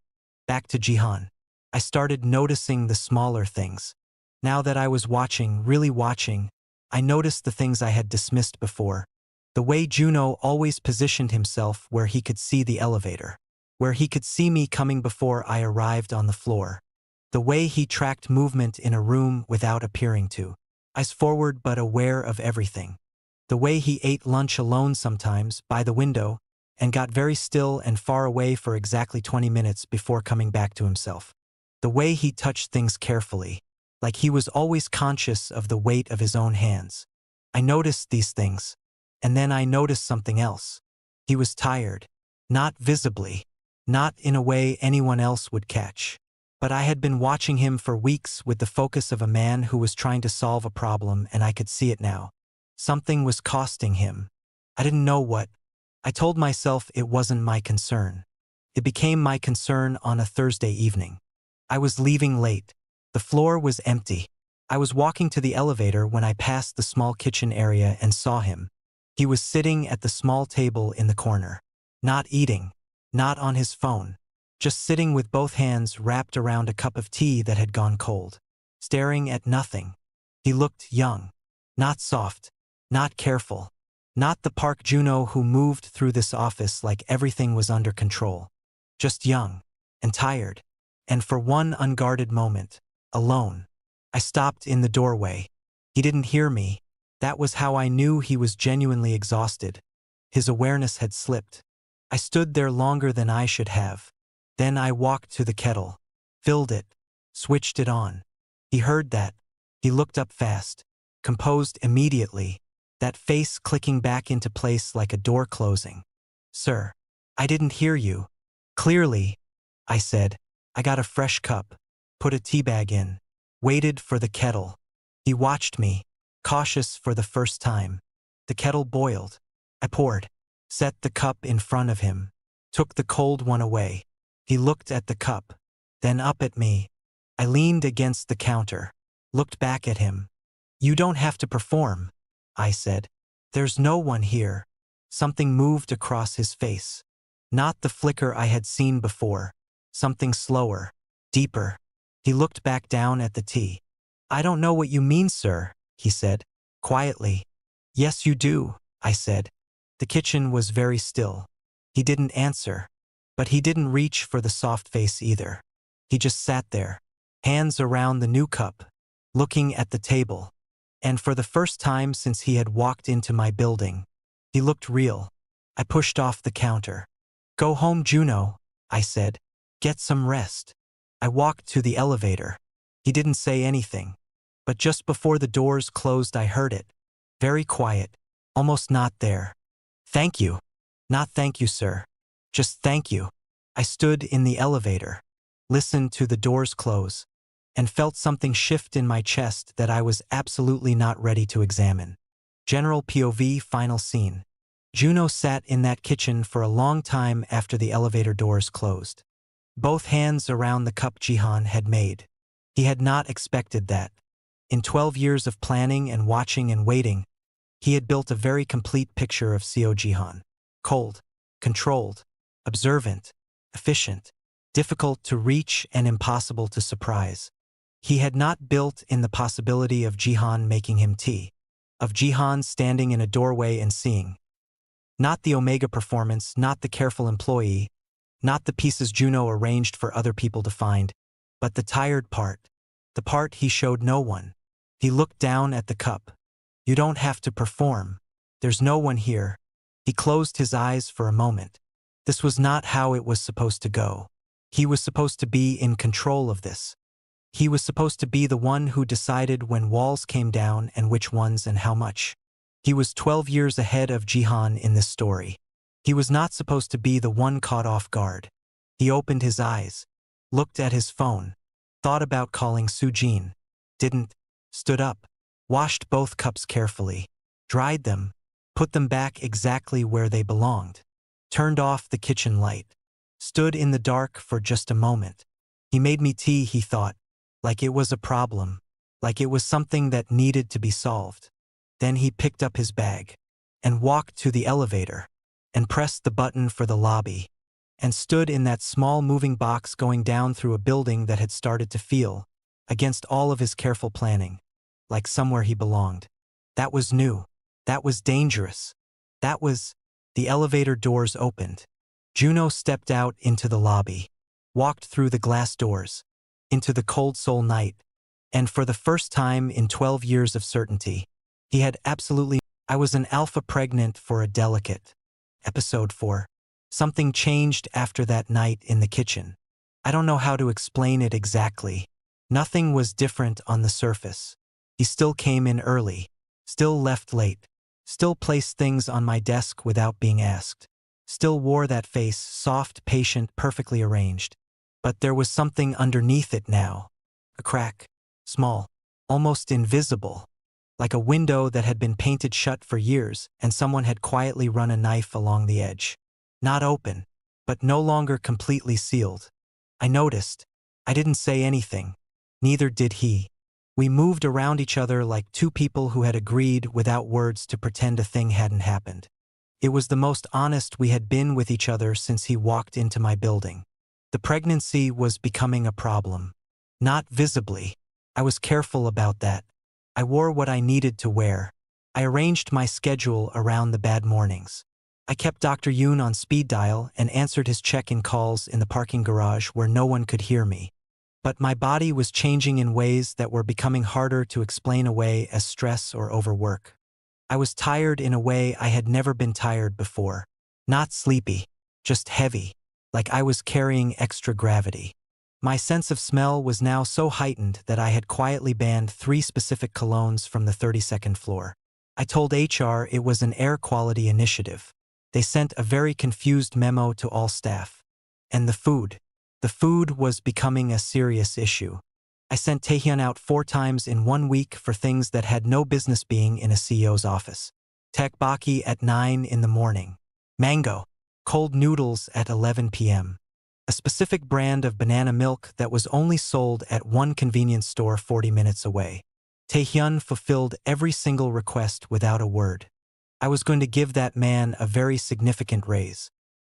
Back to Jihan. I started noticing the smaller things. Now that I was watching, really watching, I noticed the things I had dismissed before. The way Juno always positioned himself where he could see the elevator. Where he could see me coming before I arrived on the floor. The way he tracked movement in a room without appearing to. Eyes forward but aware of everything. The way he ate lunch alone sometimes, by the window, and got very still and far away for exactly 20 minutes before coming back to himself. The way he touched things carefully, like he was always conscious of the weight of his own hands. I noticed these things. And then I noticed something else. He was tired. Not visibly. Not in a way anyone else would catch. But I had been watching him for weeks with the focus of a man who was trying to solve a problem, and I could see it now. Something was costing him. I didn't know what. I told myself it wasn't my concern. It became my concern on a Thursday evening. I was leaving late. The floor was empty. I was walking to the elevator when I passed the small kitchen area and saw him. He was sitting at the small table in the corner. Not eating. Not on his phone. Just sitting with both hands wrapped around a cup of tea that had gone cold. Staring at nothing. He looked young. Not soft. Not careful. Not the Park Juno who moved through this office like everything was under control. Just young. And tired. And for one unguarded moment. Alone. I stopped in the doorway. He didn't hear me. That was how I knew he was genuinely exhausted. His awareness had slipped. I stood there longer than I should have. Then I walked to the kettle. Filled it. Switched it on. He heard that. He looked up fast. Composed immediately. That face clicking back into place like a door closing. Sir. I didn't hear you. Clearly. I said. I got a fresh cup. Put a tea bag in. Waited for the kettle. He watched me. Cautious for the first time. The kettle boiled. I poured. Set the cup in front of him. Took the cold one away. He looked at the cup. Then up at me. I leaned against the counter. Looked back at him. You don't have to perform, I said. There's no one here. Something moved across his face. Not the flicker I had seen before. Something slower. Deeper. He looked back down at the tea. I don't know what you mean, sir, he said. Quietly. Yes, you do, I said. The kitchen was very still. He didn't answer. But he didn't reach for the soft face either. He just sat there. Hands around the new cup. Looking at the table. And for the first time since he had walked into my building, he looked real. I pushed off the counter. Go home, Juno, I said. Get some rest. I walked to the elevator. He didn't say anything. But just before the doors closed I heard it. Very quiet. Almost not there. Thank you. Not thank you, sir. Just thank you. I stood in the elevator. Listened to the doors close. And felt something shift in my chest that I was absolutely not ready to examine. General POV final scene. Juno sat in that kitchen for a long time after the elevator doors closed. Both hands around the cup Jihan had made. He had not expected that. In 12 years of planning and watching and waiting, he had built a very complete picture of Seo Jihan. Cold, controlled, observant, efficient, difficult to reach and impossible to surprise. He had not built in the possibility of Jihan making him tea, of Jihan standing in a doorway and seeing. Not the Omega performance, not the careful employee, not the pieces Juno arranged for other people to find, but the tired part, the part he showed no one. He looked down at the cup. You don't have to perform. There's no one here. He closed his eyes for a moment. This was not how it was supposed to go. He was supposed to be in control of this. He was supposed to be the one who decided when walls came down and which ones and how much. He was 12 years ahead of Jihan in this story. He was not supposed to be the one caught off guard. He opened his eyes, looked at his phone, thought about calling Sujin, didn't, stood up, washed both cups carefully, dried them, put them back exactly where they belonged, turned off the kitchen light, stood in the dark for just a moment. He made me tea, he thought, like it was a problem, like it was something that needed to be solved. Then he picked up his bag and walked to the elevator and pressed the button for the lobby and stood in that small moving box going down through a building that had started to feel, against all of his careful planning, like somewhere he belonged. That was new. That was dangerous. That was... The elevator doors opened. Juno stepped out into the lobby, walked through the glass doors, into the cold soul night, and for the first time in 12 years of certainty, he had absolutely... I was an alpha pregnant for a delicate. Episode 4. Something changed after that night in the kitchen. I don't know how to explain it exactly. Nothing was different on the surface. He still came in early, still left late, still placed things on my desk without being asked, still wore that face, soft, patient, perfectly arranged. But there was something underneath it now. A crack, small, almost invisible, like a window that had been painted shut for years and someone had quietly run a knife along the edge. Not open, but no longer completely sealed. I noticed. I didn't say anything. Neither did he. We moved around each other like two people who had agreed without words to pretend a thing hadn't happened. It was the most honest we had been with each other since he walked into my building. The pregnancy was becoming a problem. Not visibly. I was careful about that. I wore what I needed to wear. I arranged my schedule around the bad mornings. I kept Dr. Yoon on speed dial and answered his check-in calls in the parking garage where no one could hear me. But my body was changing in ways that were becoming harder to explain away as stress or overwork. I was tired in a way I had never been tired before. Not sleepy, just heavy, like I was carrying extra gravity. My sense of smell was now so heightened that I had quietly banned 3 specific colognes from the 32nd floor. I told HR it was an air quality initiative. They sent a very confused memo to all staff. And the food was becoming a serious issue. I sent Taehyun out 4 times in 1 week for things that had no business being in a CEO's office. Tteokbokki at 9 in the morning. Mango. Cold noodles at 11 p.m. A specific brand of banana milk that was only sold at one convenience store 40 minutes away. Taehyun fulfilled every single request without a word. I was going to give that man a very significant raise.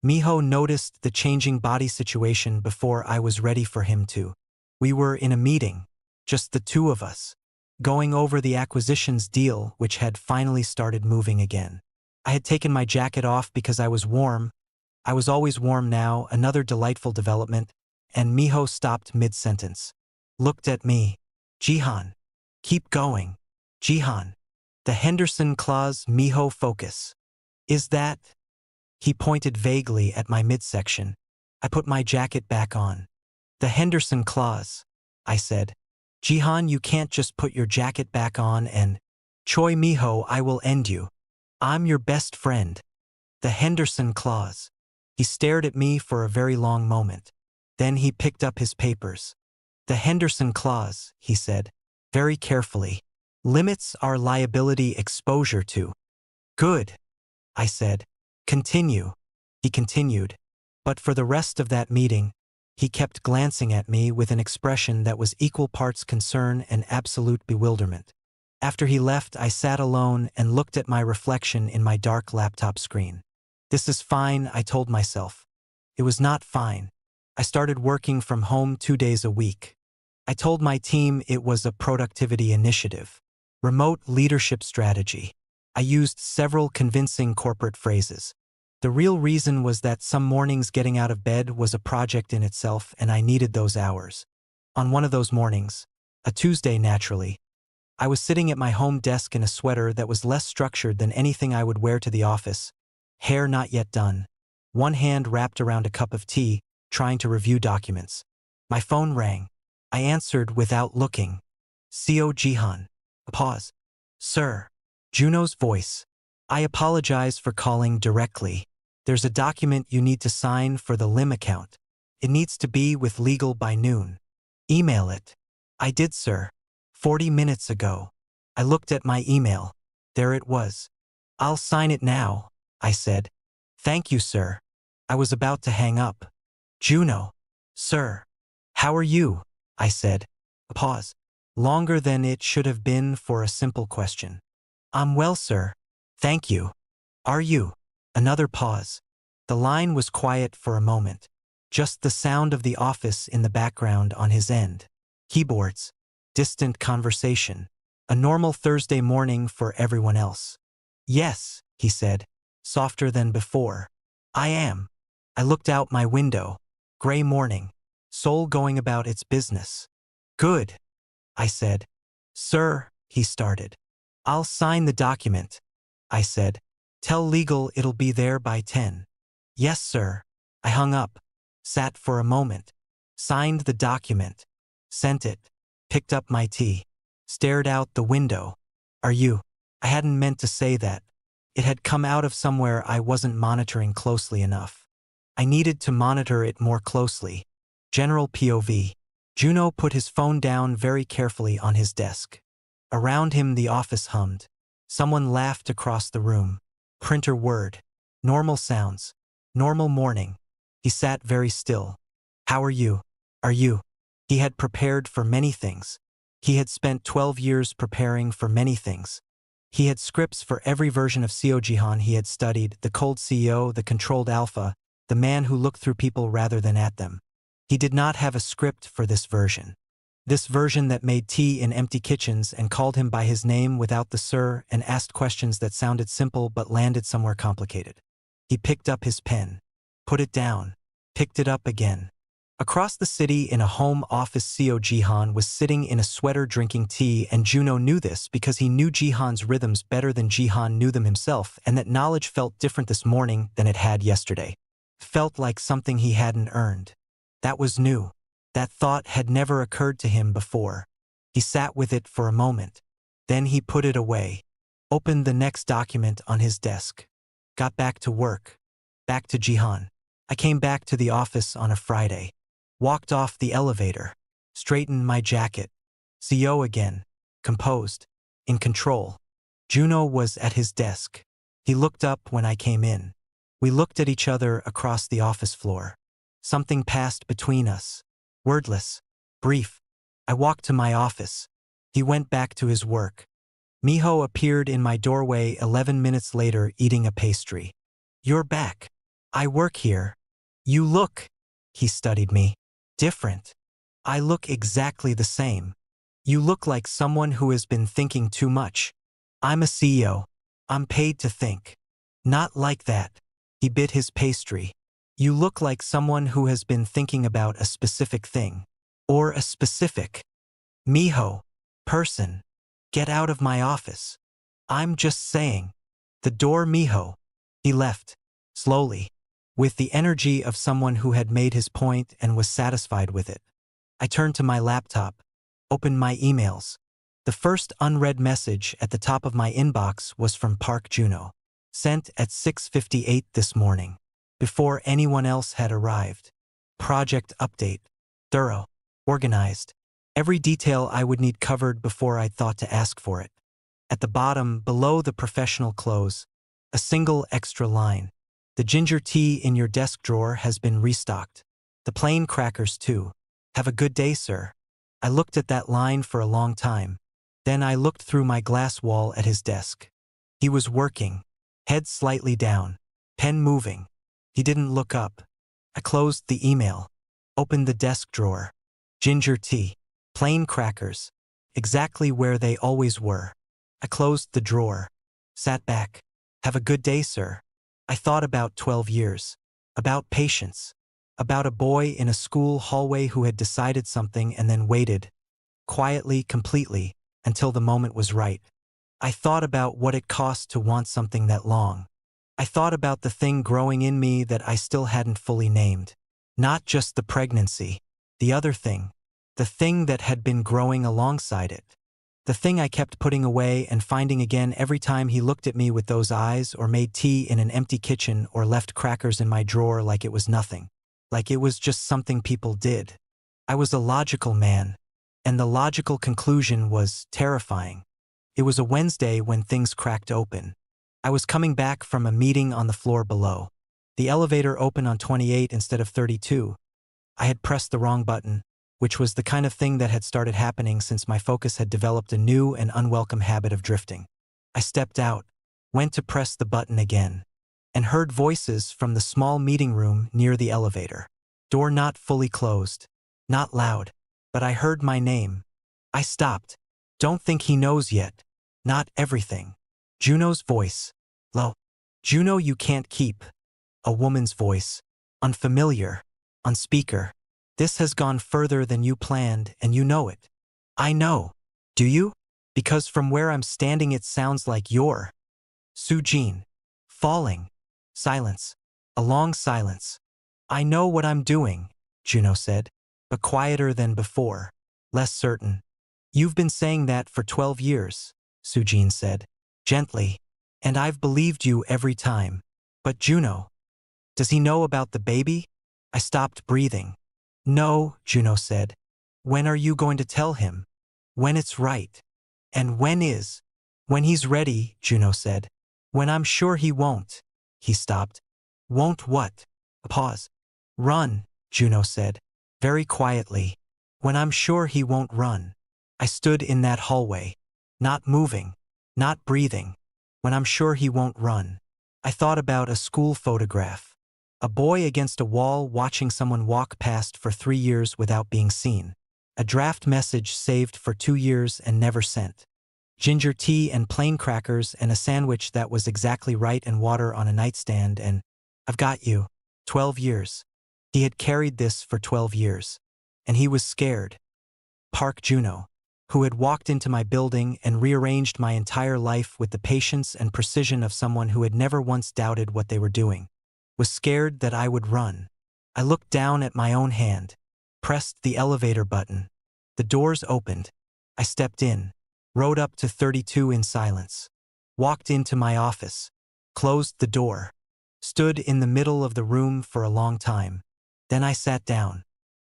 Miho noticed the changing body situation before I was ready for him to. We were in a meeting, just the 2 of us, going over the acquisitions deal which had finally started moving again. I had taken my jacket off because I was warm. I was always warm now, another delightful development, and Miho stopped mid-sentence. Looked at me. Jihan. Keep going. Jihan. The Henderson clause, Miho focus. Is that? He pointed vaguely at my midsection. I put my jacket back on. The Henderson clause, I said. Jihan, you can't just put your jacket back on and... Choi Miho, I will end you. I'm your best friend. The Henderson clause. He stared at me for a very long moment. Then he picked up his papers. The Henderson clause, he said, very carefully. Limits our liability exposure to. Good, I said. Continue. He continued. But for the rest of that meeting, he kept glancing at me with an expression that was equal parts concern and absolute bewilderment. After he left, I sat alone and looked at my reflection in my dark laptop screen. This is fine, I told myself. It was not fine. I started working from home 2 days a week. I told my team it was a productivity initiative. Remote leadership strategy. I used several convincing corporate phrases. The real reason was that some mornings getting out of bed was a project in itself and I needed those hours. On one of those mornings, a Tuesday naturally, I was sitting at my home desk in a sweater that was less structured than anything I would wear to the office, hair not yet done, one hand wrapped around a cup of tea, trying to review documents. My phone rang. I answered without looking. CO Jihan. A pause. Sir. Juno's voice. I apologize for calling directly. There's a document you need to sign for the LIM account. It needs to be with legal by noon. Email it. I did, sir. 40 minutes ago. I looked at my email. There it was. I'll sign it now, I said. Thank you, sir. I was about to hang up. Juno. Sir. How are you? I said. A pause. Longer than it should have been for a simple question. I'm well, sir. Thank you. Are you? Another pause. The line was quiet for a moment. Just the sound of the office in the background on his end. Keyboards. Distant conversation. A normal Thursday morning for everyone else. Yes, he said, softer than before. I am. I looked out my window. Gray morning. Seoul going about its business. Good, I said. Sir, he started. I'll sign the document, I said. Tell legal it'll be there by 10. Yes, sir. I hung up, sat for a moment, signed the document, sent it, picked up my tea, stared out the window. Are you? I hadn't meant to say that. It had come out of somewhere I wasn't monitoring closely enough. I needed to monitor it more closely. General POV. Juno put his phone down very carefully on his desk. Around him the office hummed. Someone laughed across the room. Printer word. Normal sounds. Normal morning. He sat very still. How are you? Are you? He had prepared for many things. He had spent 12 years preparing for many things. He had scripts for every version of CO Jihan he had studied, the cold CEO, the controlled alpha, the man who looked through people rather than at them. He did not have a script for this version. This version that made tea in empty kitchens and called him by his name without the sir and asked questions that sounded simple but landed somewhere complicated. He picked up his pen, put it down, picked it up again. Across the city in a home office, CO Jihan was sitting in a sweater drinking tea, and Juno knew this because he knew Jihan's rhythms better than Jihan knew them himself, and that knowledge felt different this morning than it had yesterday. Felt like something he hadn't earned. That was new. That thought had never occurred to him before. He sat with it for a moment. Then he put it away, opened the next document on his desk. Got back to work. Back to Jihan. I came back to the office on a Friday. Walked off the elevator. Straightened my jacket. CO again. Composed. In control. Juno was at his desk. He looked up when I came in. We looked at each other across the office floor. Something passed between us. Wordless. Brief. I walked to my office. He went back to his work. Miho appeared in my doorway 11 minutes later eating a pastry. You're back. I work here. You look. He studied me. Different. I look exactly the same. You look like someone who has been thinking too much. I'm a CEO. I'm paid to think. Not like that. He bit his pastry. You look like someone who has been thinking about a specific thing. Or a specific. Miho. Person. Get out of my office. I'm just saying. The door, Miho. He left. Slowly. With the energy of someone who had made his point and was satisfied with it. I turned to my laptop. Opened my emails. The first unread message at the top of my inbox was from Park Juno. Sent at 6:58 this morning. Before anyone else had arrived. Project update. Thorough. Organized. Every detail I would need covered before I'd thought to ask for it. At the bottom, below the professional close, a single extra line. The ginger tea in your desk drawer has been restocked. The plain crackers too. Have a good day, sir. I looked at that line for a long time. Then I looked through my glass wall at his desk. He was working, head slightly down, pen moving. He didn't look up. I closed the email, opened the desk drawer. Ginger tea, plain crackers, exactly where they always were. I closed the drawer, sat back. Have a good day, sir. I thought about 12 years, about patience, about a boy in a school hallway who had decided something and then waited, quietly, completely, until the moment was right. I thought about what it cost to want something that long. I thought about the thing growing in me that I still hadn't fully named. Not just the pregnancy, the other thing, the thing that had been growing alongside it. The thing I kept putting away and finding again every time he looked at me with those eyes or made tea in an empty kitchen or left crackers in my drawer like it was nothing. Like it was just something people did. I was a logical man, and the logical conclusion was terrifying. It was a Wednesday when things cracked open. I was coming back from a meeting on the floor below. The elevator opened on 28 instead of 32. I had pressed the wrong button, which was the kind of thing that had started happening since my focus had developed a new and unwelcome habit of drifting. I stepped out, went to press the button again, and heard voices from the small meeting room near the elevator. Door not fully closed, not loud, but I heard my name. I stopped. Don't think he knows yet. Not everything. Juno's voice. Low. Juno, you can't keep. A woman's voice. Unfamiliar. On speaker. This has gone further than you planned, and you know it. I know. Do you? Because from where I'm standing it sounds like you're Sujin. Falling. Silence. A long silence. I know what I'm doing, Juno said, but quieter than before, less certain. You've been saying that for 12 years, Sujin said, gently, and I've believed you every time. But Juno, does he know about the baby? I stopped breathing. No, Juno said. When are you going to tell him? When it's right. And when is? When he's ready, Juno said. When I'm sure he won't. He stopped. Won't what? A pause. Run, Juno said, very quietly. When I'm sure he won't run. I stood in that hallway, not moving, not breathing. When I'm sure he won't run. I thought about a school photograph. A boy against a wall watching someone walk past for 3 years without being seen. A draft message saved for 2 years and never sent. Ginger tea and plain crackers and a sandwich that was exactly right and water on a nightstand and, I've got you. 12 years. He had carried this for 12 years. And he was scared. Park Juno, who had walked into my building and rearranged my entire life with the patience and precision of someone who had never once doubted what they were doing, was scared that I would run. I looked down at my own hand, pressed the elevator button. The doors opened. I stepped in, rode up to 32 in silence, walked into my office, closed the door, stood in the middle of the room for a long time. Then I sat down.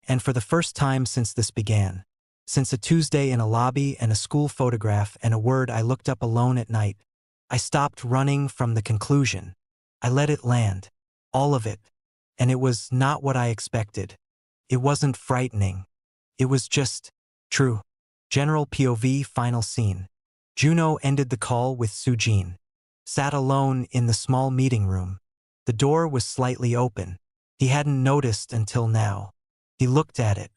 And for the first time since this began, since a Tuesday in a lobby and a school photograph and a word I looked up alone at night, I stopped running from the conclusion. I let it land. All of it. And it was not what I expected. It wasn't frightening. It was just true. General POV final scene. Juno ended the call with Sujin. Sat alone in the small meeting room. The door was slightly open. He hadn't noticed until now. He looked at it.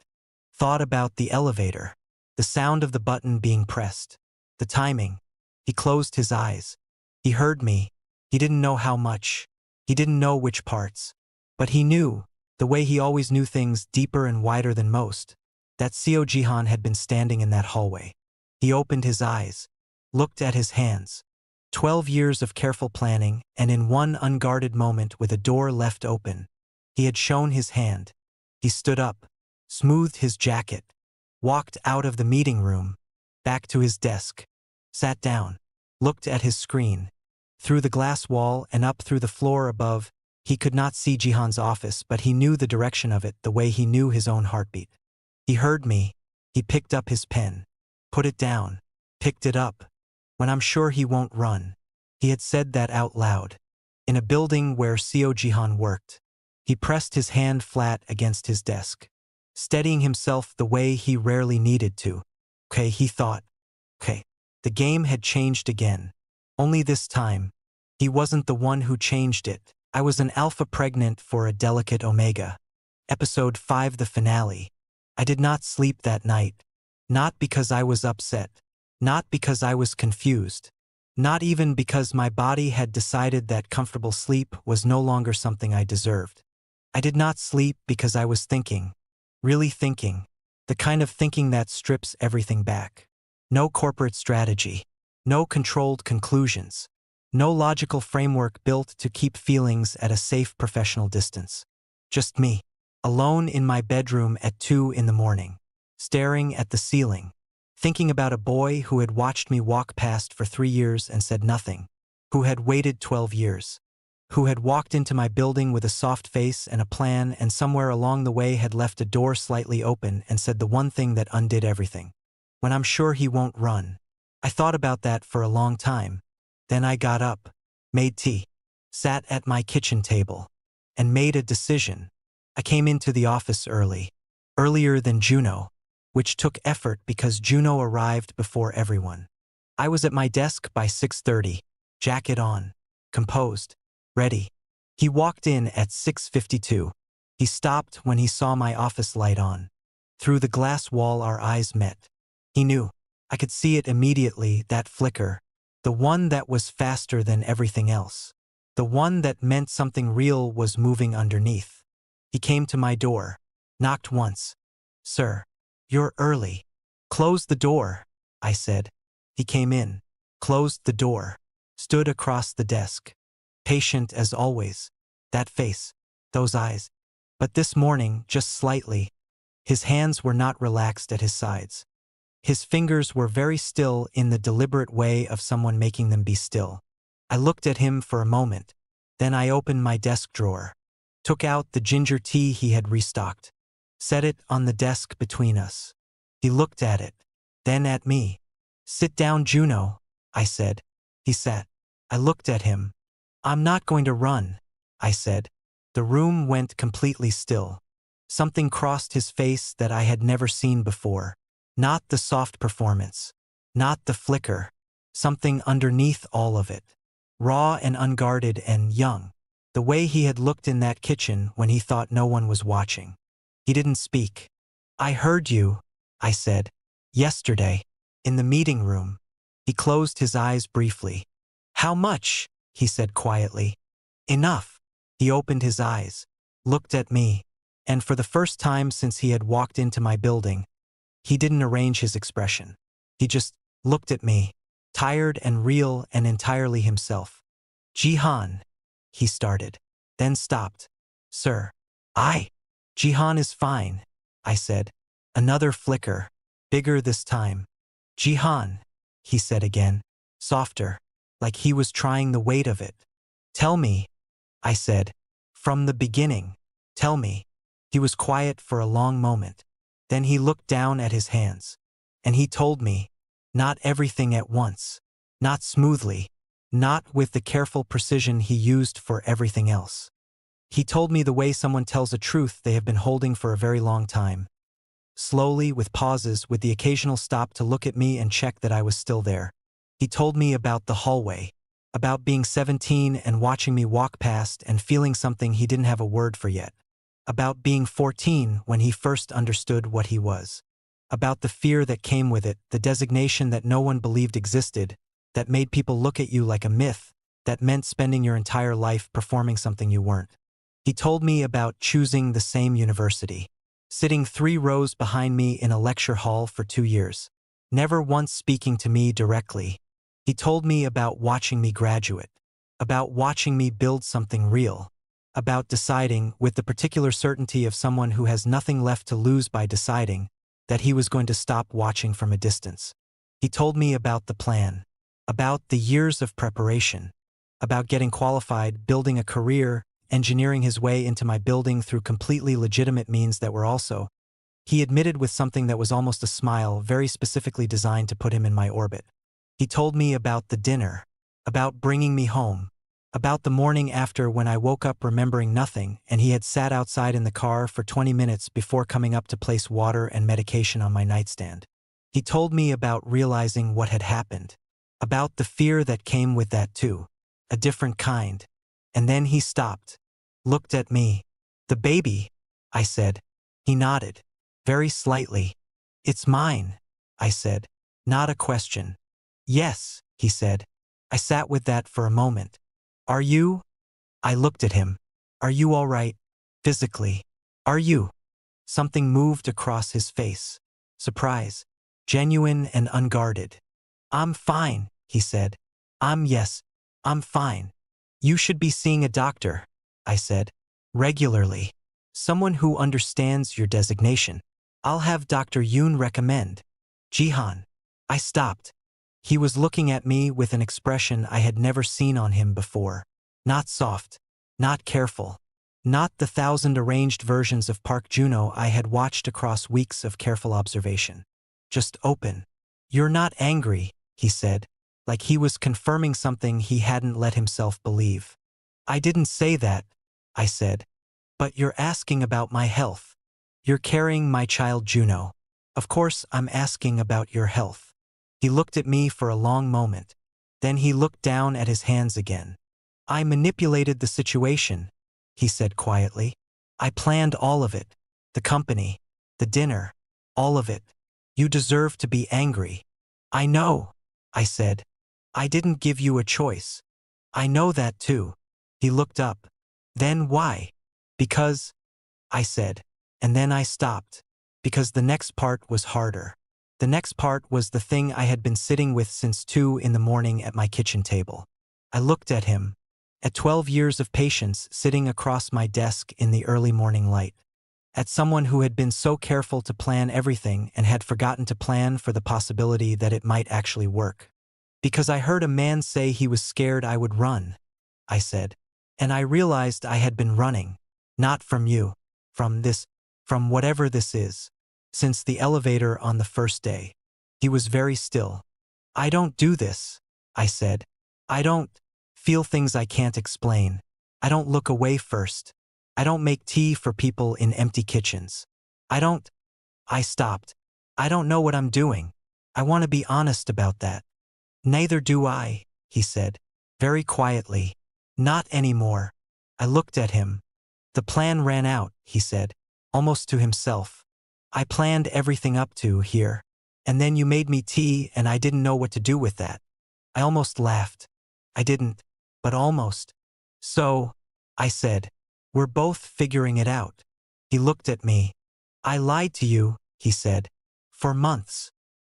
Thought about the elevator. The sound of the button being pressed. The timing. He closed his eyes. He heard me. He didn't know how much. He didn't know which parts. But he knew, the way he always knew things deeper and wider than most, that Seo Jihan had been standing in that hallway. He opened his eyes, looked at his hands. 12 years of careful planning, and in one unguarded moment with a door left open, he had shown his hand. He stood up, smoothed his jacket, walked out of the meeting room, back to his desk, sat down, looked at his screen. Through the glass wall and up through the floor above, he could not see Jihan's office, but he knew the direction of it the way he knew his own heartbeat. He heard me. He picked up his pen. Put it down. Picked it up. When I'm sure he won't run. He had said that out loud. In a building where Seo Jihan worked. He pressed his hand flat against his desk, steadying himself the way he rarely needed to. Okay, he thought. Okay. The game had changed again. Only this time, he wasn't the one who changed it. I was an alpha pregnant for a delicate omega. Episode 5, the finale. I did not sleep that night. Not because I was upset. Not because I was confused. Not even because my body had decided that comfortable sleep was no longer something I deserved. I did not sleep because I was thinking. Really thinking. The kind of thinking that strips everything back. No corporate strategy. No controlled conclusions. No logical framework built to keep feelings at a safe professional distance. Just me. Alone in my bedroom at 2 in the morning. Staring at the ceiling. Thinking about a boy who had watched me walk past for 3 years and said nothing. Who had waited 12 years. Who had walked into my building with a soft face and a plan and somewhere along the way had left a door slightly open and said the one thing that undid everything. When I'm sure he won't run. I thought about that for a long time. Then I got up, made tea, sat at my kitchen table, and made a decision. I came into the office early. Earlier than Juno, which took effort because Juno arrived before everyone. I was at my desk by 6:30, jacket on, composed. Ready. He walked in at 6:52. He stopped when he saw my office light on. Through the glass wall our eyes met. He knew. I could see it immediately, that flicker. The one that was faster than everything else. The one that meant something real was moving underneath. He came to my door. Knocked once. Sir, you're early. Close the door, I said. He came in. Closed the door. Stood across the desk. Patient as always. That face. Those eyes. But this morning, just slightly. His hands were not relaxed at his sides. His fingers were very still in the deliberate way of someone making them be still. I looked at him for a moment. Then I opened my desk drawer. Took out the ginger tea he had restocked. Set it on the desk between us. He looked at it. Then at me. Sit down, Juno, I said. He sat. I looked at him. I'm not going to run, I said. The room went completely still. Something crossed his face that I had never seen before. Not the soft performance. Not the flicker. Something underneath all of it. Raw and unguarded and young. The way he had looked in that kitchen when he thought no one was watching. He didn't speak. I heard you, I said. Yesterday. In the meeting room. He closed his eyes briefly. How much? He said quietly. Enough. He opened his eyes. Looked at me. And for the first time since he had walked into my building, he didn't arrange his expression. He just looked at me. Tired and real and entirely himself. Jihan, he started. Then stopped. Sir. Jihan is fine, I said. Another flicker. Bigger this time. Jihan, he said again. Softer. Like he was trying the weight of it. Tell me, I said. From the beginning. Tell me. He was quiet for a long moment. Then he looked down at his hands. And he told me. Not everything at once. Not smoothly. Not with the careful precision he used for everything else. He told me the way someone tells a truth they have been holding for a very long time. Slowly, with pauses, with the occasional stop to look at me and check that I was still there. He told me about the hallway, about being 17 and watching me walk past and feeling something he didn't have a word for yet, about being 14 when he first understood what he was, about the fear that came with it, the designation that no one believed existed, that made people look at you like a myth, that meant spending your entire life performing something you weren't. He told me about choosing the same university, sitting 3 rows behind me in a lecture hall for 2 years, never once speaking to me directly. He told me about watching me graduate, about watching me build something real, about deciding, with the particular certainty of someone who has nothing left to lose by deciding, that he was going to stop watching from a distance. He told me about the plan, about the years of preparation, about getting qualified, building a career, engineering his way into my building through completely legitimate means that were also He admitted with something that was almost a smile, very specifically designed to put him in my orbit. He told me about the dinner, about bringing me home, about the morning after when I woke up remembering nothing and he had sat outside in the car for 20 minutes before coming up to place water and medication on my nightstand. He told me about realizing what had happened, about the fear that came with that too, a different kind. And then he stopped, looked at me. "The baby," I said. He nodded, very slightly. "It's mine," I said, not a question. "Yes," he said. I sat with that for a moment. "Are you?" I looked at him. "Are you all right? Physically? Are you?" Something moved across his face. Surprise. Genuine and unguarded. "I'm fine," he said. Yes, I'm fine." "You should be seeing a doctor," I said. "Regularly. Someone who understands your designation. I'll have Dr. Yoon recommend." "Jihan." I stopped. He was looking at me with an expression I had never seen on him before. Not soft. Not careful. Not the 1,000 arranged versions of Park Juno I had watched across weeks of careful observation. Just open. "You're not angry," he said, like he was confirming something he hadn't let himself believe. "I didn't say that," I said. "But you're asking about my health. You're carrying my child Juno. Of course I'm asking about your health." He looked at me for a long moment. Then he looked down at his hands again. "I manipulated the situation," he said quietly. "I planned all of it. The company, the dinner, all of it. You deserve to be angry." "I know," I said. "I didn't give you a choice." "I know that too." He looked up. "Then why?" "Because," I said. And then I stopped. Because the next part was harder. The next part was the thing I had been sitting with since 2 in the morning at my kitchen table. I looked at him. At 12 years of patience sitting across my desk in the early morning light. At someone who had been so careful to plan everything and had forgotten to plan for the possibility that it might actually work. "Because I heard a man say he was scared I would run," I said. "And I realized I had been running. Not from you. From whatever this is. Since the elevator on the first day." He was very still. "I don't do this," I said. "I don't feel things I can't explain. I don't look away first. I don't make tea for people in empty kitchens. I don't." I stopped. "I don't know what I'm doing. I want to be honest about that." "Neither do I," he said, very quietly. "Not anymore." I looked at him. "The plan ran out," he said, almost to himself. "I planned everything up to here. And then you made me tea and I didn't know what to do with that." I almost laughed. I didn't, but almost. "So," I said, "we're both figuring it out." He looked at me. "I lied to you," he said, "for months."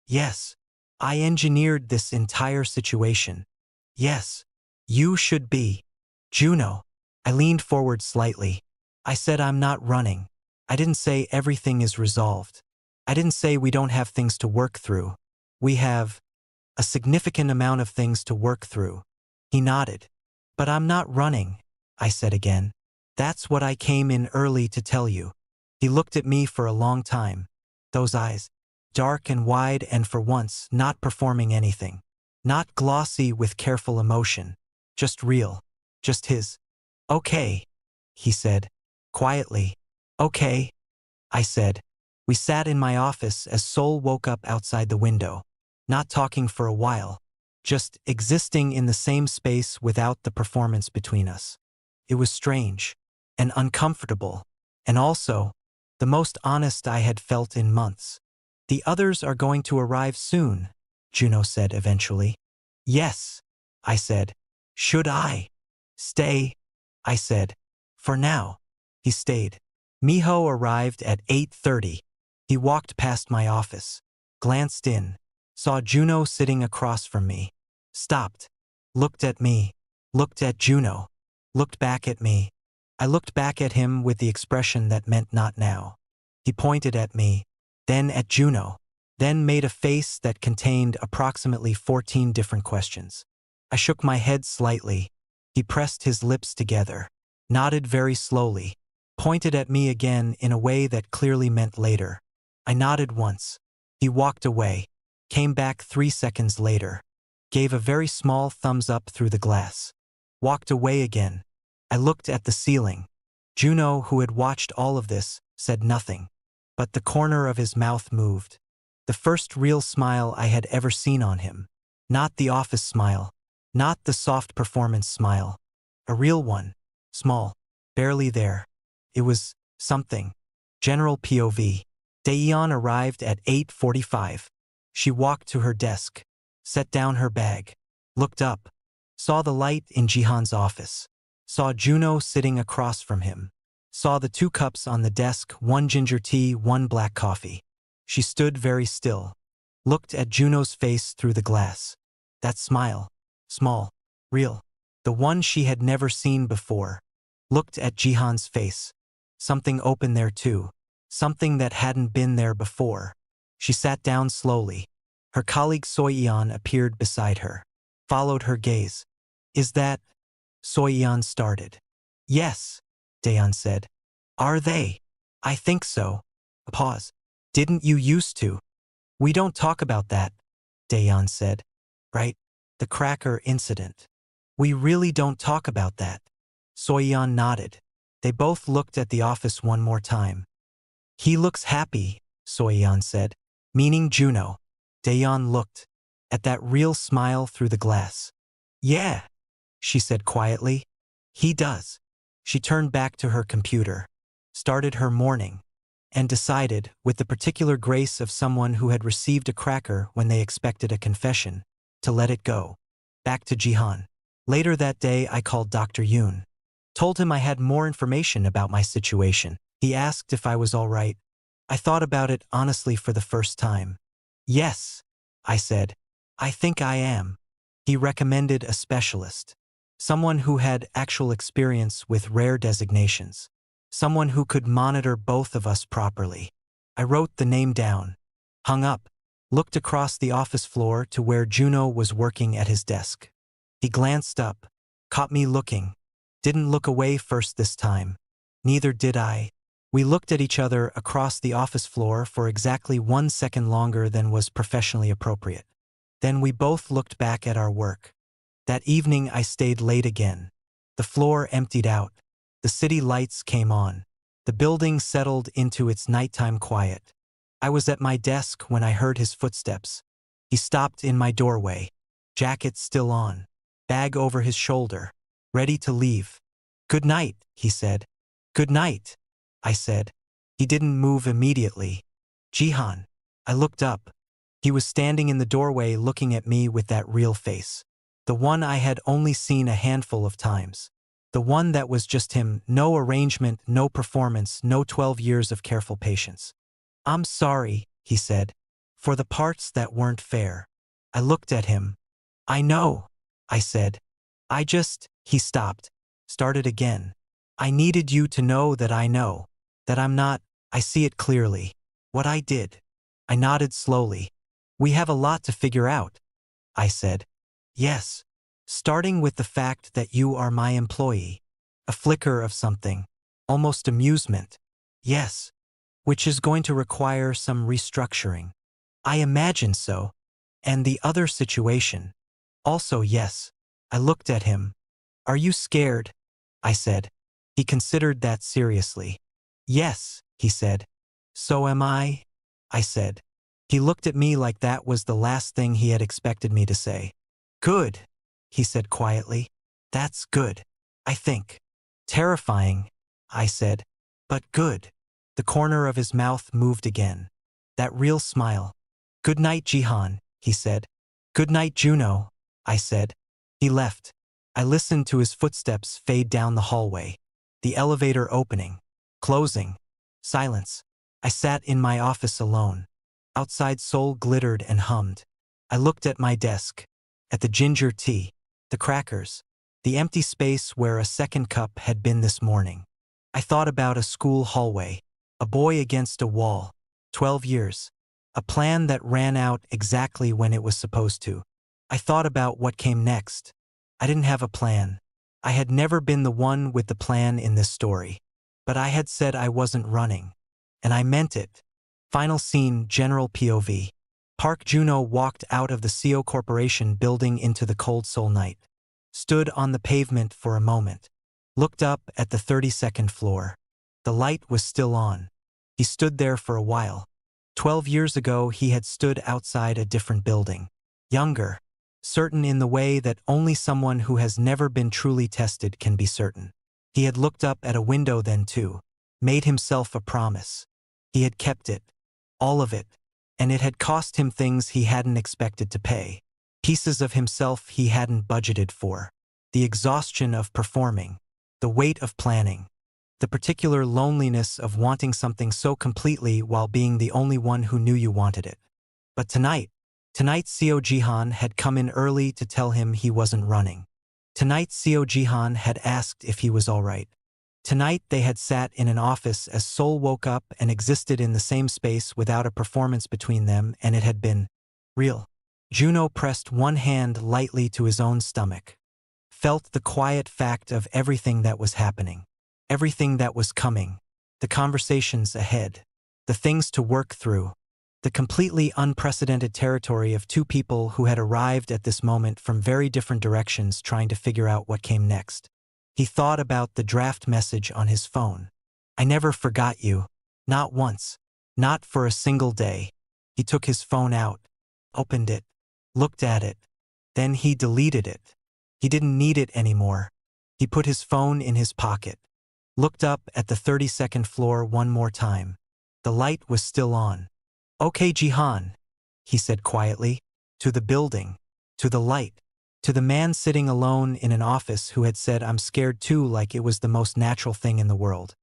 "Yes. I engineered this entire situation." "Yes. You should be." "Juno." I leaned forward slightly. I said I'm not running. I didn't say everything is resolved. I didn't say we don't have things to work through. We have a significant amount of things to work through. He nodded. "But I'm not running," I said again. "That's what I came in early to tell you." He looked at me for a long time. Those eyes, dark and wide and for once not performing anything. Not glossy with careful emotion. Just real. Just his. "Okay," he said, quietly. "Okay," I said. We sat in my office as Sol woke up outside the window. Not talking for a while. Just existing in the same space without the performance between us. It was strange. And uncomfortable. And also, the most honest I had felt in months. "The others are going to arrive soon," Juno said eventually. "Yes," I said. "Should I stay?" I said. "For now." He stayed. Miho arrived at 8:30. He walked past my office, glanced in, saw Juno sitting across from me, stopped, looked at me, looked at Juno, looked back at me. I looked back at him with the expression that meant not now. He pointed at me, then at Juno, then made a face that contained approximately 14 different questions. I shook my head slightly. He pressed his lips together, nodded very slowly, pointed at me again in a way that clearly meant later. I nodded once. He walked away, came back 3 seconds later, gave a very small thumbs up through the glass, walked away again. I looked at the ceiling. Juno, who had watched all of this, said nothing, but the corner of his mouth moved. The first real smile I had ever seen on him. Not the office smile, not the soft performance smile. A real one, small, barely there. It was something. General POV. Daeyeon arrived at 8:45. She walked to her desk, set down her bag, looked up, saw the light in Jihan's office, saw Juno sitting across from him, saw the 2 cups on the desk, 1 ginger tea, 1 black coffee. She stood very still, looked at Juno's face through the glass. That smile, small, real, the one she had never seen before, looked at Jihan's face. Something open there too, something that hadn't been there before. She sat down slowly. Her colleague Soyeon appeared beside her, followed her gaze. Is that? Soyeon started. Yes, Daeyeon said. Are they? I think so. A pause. Didn't you used to? We don't talk about that, Daeyeon said. Right? The cracker incident. We really don't talk about that. Soyeon nodded. They both looked at the office one more time. He looks happy, Soyeon said, meaning Juno. Daeyeon looked at that real smile through the glass. Yeah, she said quietly. He does. She turned back to her computer, started her morning, and decided, with the particular grace of someone who had received a cracker when they expected a confession, to let it go. Back to Jihan. Later that day I called Dr. Yoon. Told him I had more information about my situation. He asked if I was all right. I thought about it honestly for the first time. Yes, I said. I think I am. He recommended a specialist. Someone who had actual experience with rare designations. Someone who could monitor both of us properly. I wrote the name down, hung up, looked across the office floor to where Juno was working at his desk. He glanced up, caught me looking. Didn't look away first this time. Neither did I. We looked at each other across the office floor for exactly 1 second longer than was professionally appropriate. Then we both looked back at our work. That evening I stayed late again. The floor emptied out. The city lights came on. The building settled into its nighttime quiet. I was at my desk when I heard his footsteps. He stopped in my doorway, jacket still on, bag over his shoulder, ready to leave. Good night, he said. Good night, I said. He didn't move immediately. Jihan. I looked up. He was standing in the doorway looking at me with that real face. The one I had only seen a handful of times. The one that was just him, no arrangement, no performance, no 12 years of careful patience. I'm sorry, he said, for the parts that weren't fair. I looked at him. I know, I said. He stopped, started again. I needed you to know that I know, that I'm not, I see it clearly. What I did. I nodded slowly. We have a lot to figure out, I said. Yes. Starting with the fact that you are my employee. A flicker of something. Almost amusement. Yes. Which is going to require some restructuring. I imagine so. And the other situation. Also yes. I looked at him. Are you scared? I said. He considered that seriously. Yes, he said. So am I said. He looked at me like that was the last thing he had expected me to say. Good, he said quietly. That's good, I think. Terrifying, I said. But good. The corner of his mouth moved again. That real smile. Good night, Jihan, he said. Good night, Juno, I said. He left. I listened to his footsteps fade down the hallway. The elevator opening, closing, silence. I sat in my office alone. Outside Seoul glittered and hummed. I looked at my desk, at the ginger tea, the crackers, the empty space where a 2nd cup had been this morning. I thought about a school hallway, a boy against a wall, 12 years, a plan that ran out exactly when it was supposed to. I thought about what came next. I didn't have a plan. I had never been the one with the plan in this story. But I had said I wasn't running. And I meant it. Final scene, general POV. Park Juno walked out of the CO Corporation building into the cold Seoul night. Stood on the pavement for a moment. Looked up at the 32nd floor. The light was still on. He stood there for a while. 12 years ago he had stood outside a different building. Younger. Certain in the way that only someone who has never been truly tested can be certain. He had looked up at a window then too. Made himself a promise. He had kept it. All of it. And it had cost him things he hadn't expected to pay. Pieces of himself he hadn't budgeted for. The exhaustion of performing. The weight of planning. The particular loneliness of wanting something so completely while being the only one who knew you wanted it. But tonight Seo Jihan had come in early to tell him he wasn't running. Tonight Seo Jihan had asked if he was all right. Tonight they had sat in an office as Seoul woke up and existed in the same space without a performance between them, and it had been real. Juno pressed one hand lightly to his own stomach. Felt the quiet fact of everything that was happening. Everything that was coming. The conversations ahead. The things to work through. The completely unprecedented territory of two people who had arrived at this moment from very different directions trying to figure out what came next. He thought about the draft message on his phone. I never forgot you. Not once. Not for a single day. He took his phone out. Opened it. Looked at it. Then he deleted it. He didn't need it anymore. He put his phone in his pocket. Looked up at the 32nd floor one more time. The light was still on. Okay, Jihan, he said quietly. To the building. To the light. To the man sitting alone in an office who had said I'm scared too, like it was the most natural thing in the world.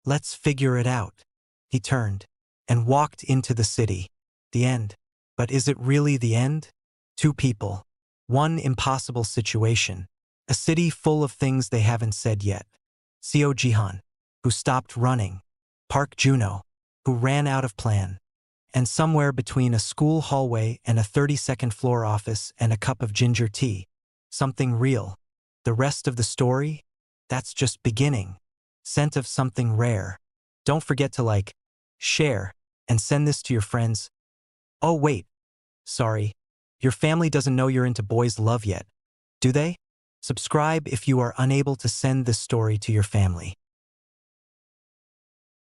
Let's figure it out. He turned and walked into the city. The end. But is it really the end? Two people. One impossible situation. A city full of things they haven't said yet. Seo Jihan, who stopped running. Park Juno, who ran out of plan. And somewhere between a school hallway and a 32nd floor office and a cup of ginger tea. Something real. The rest of the story? That's just beginning. Scent of something rare. Don't forget to like, share, and send this to your friends. Oh wait. Sorry. Your family doesn't know you're into boys' love yet. Do they? Subscribe if you are unable to send this story to your family.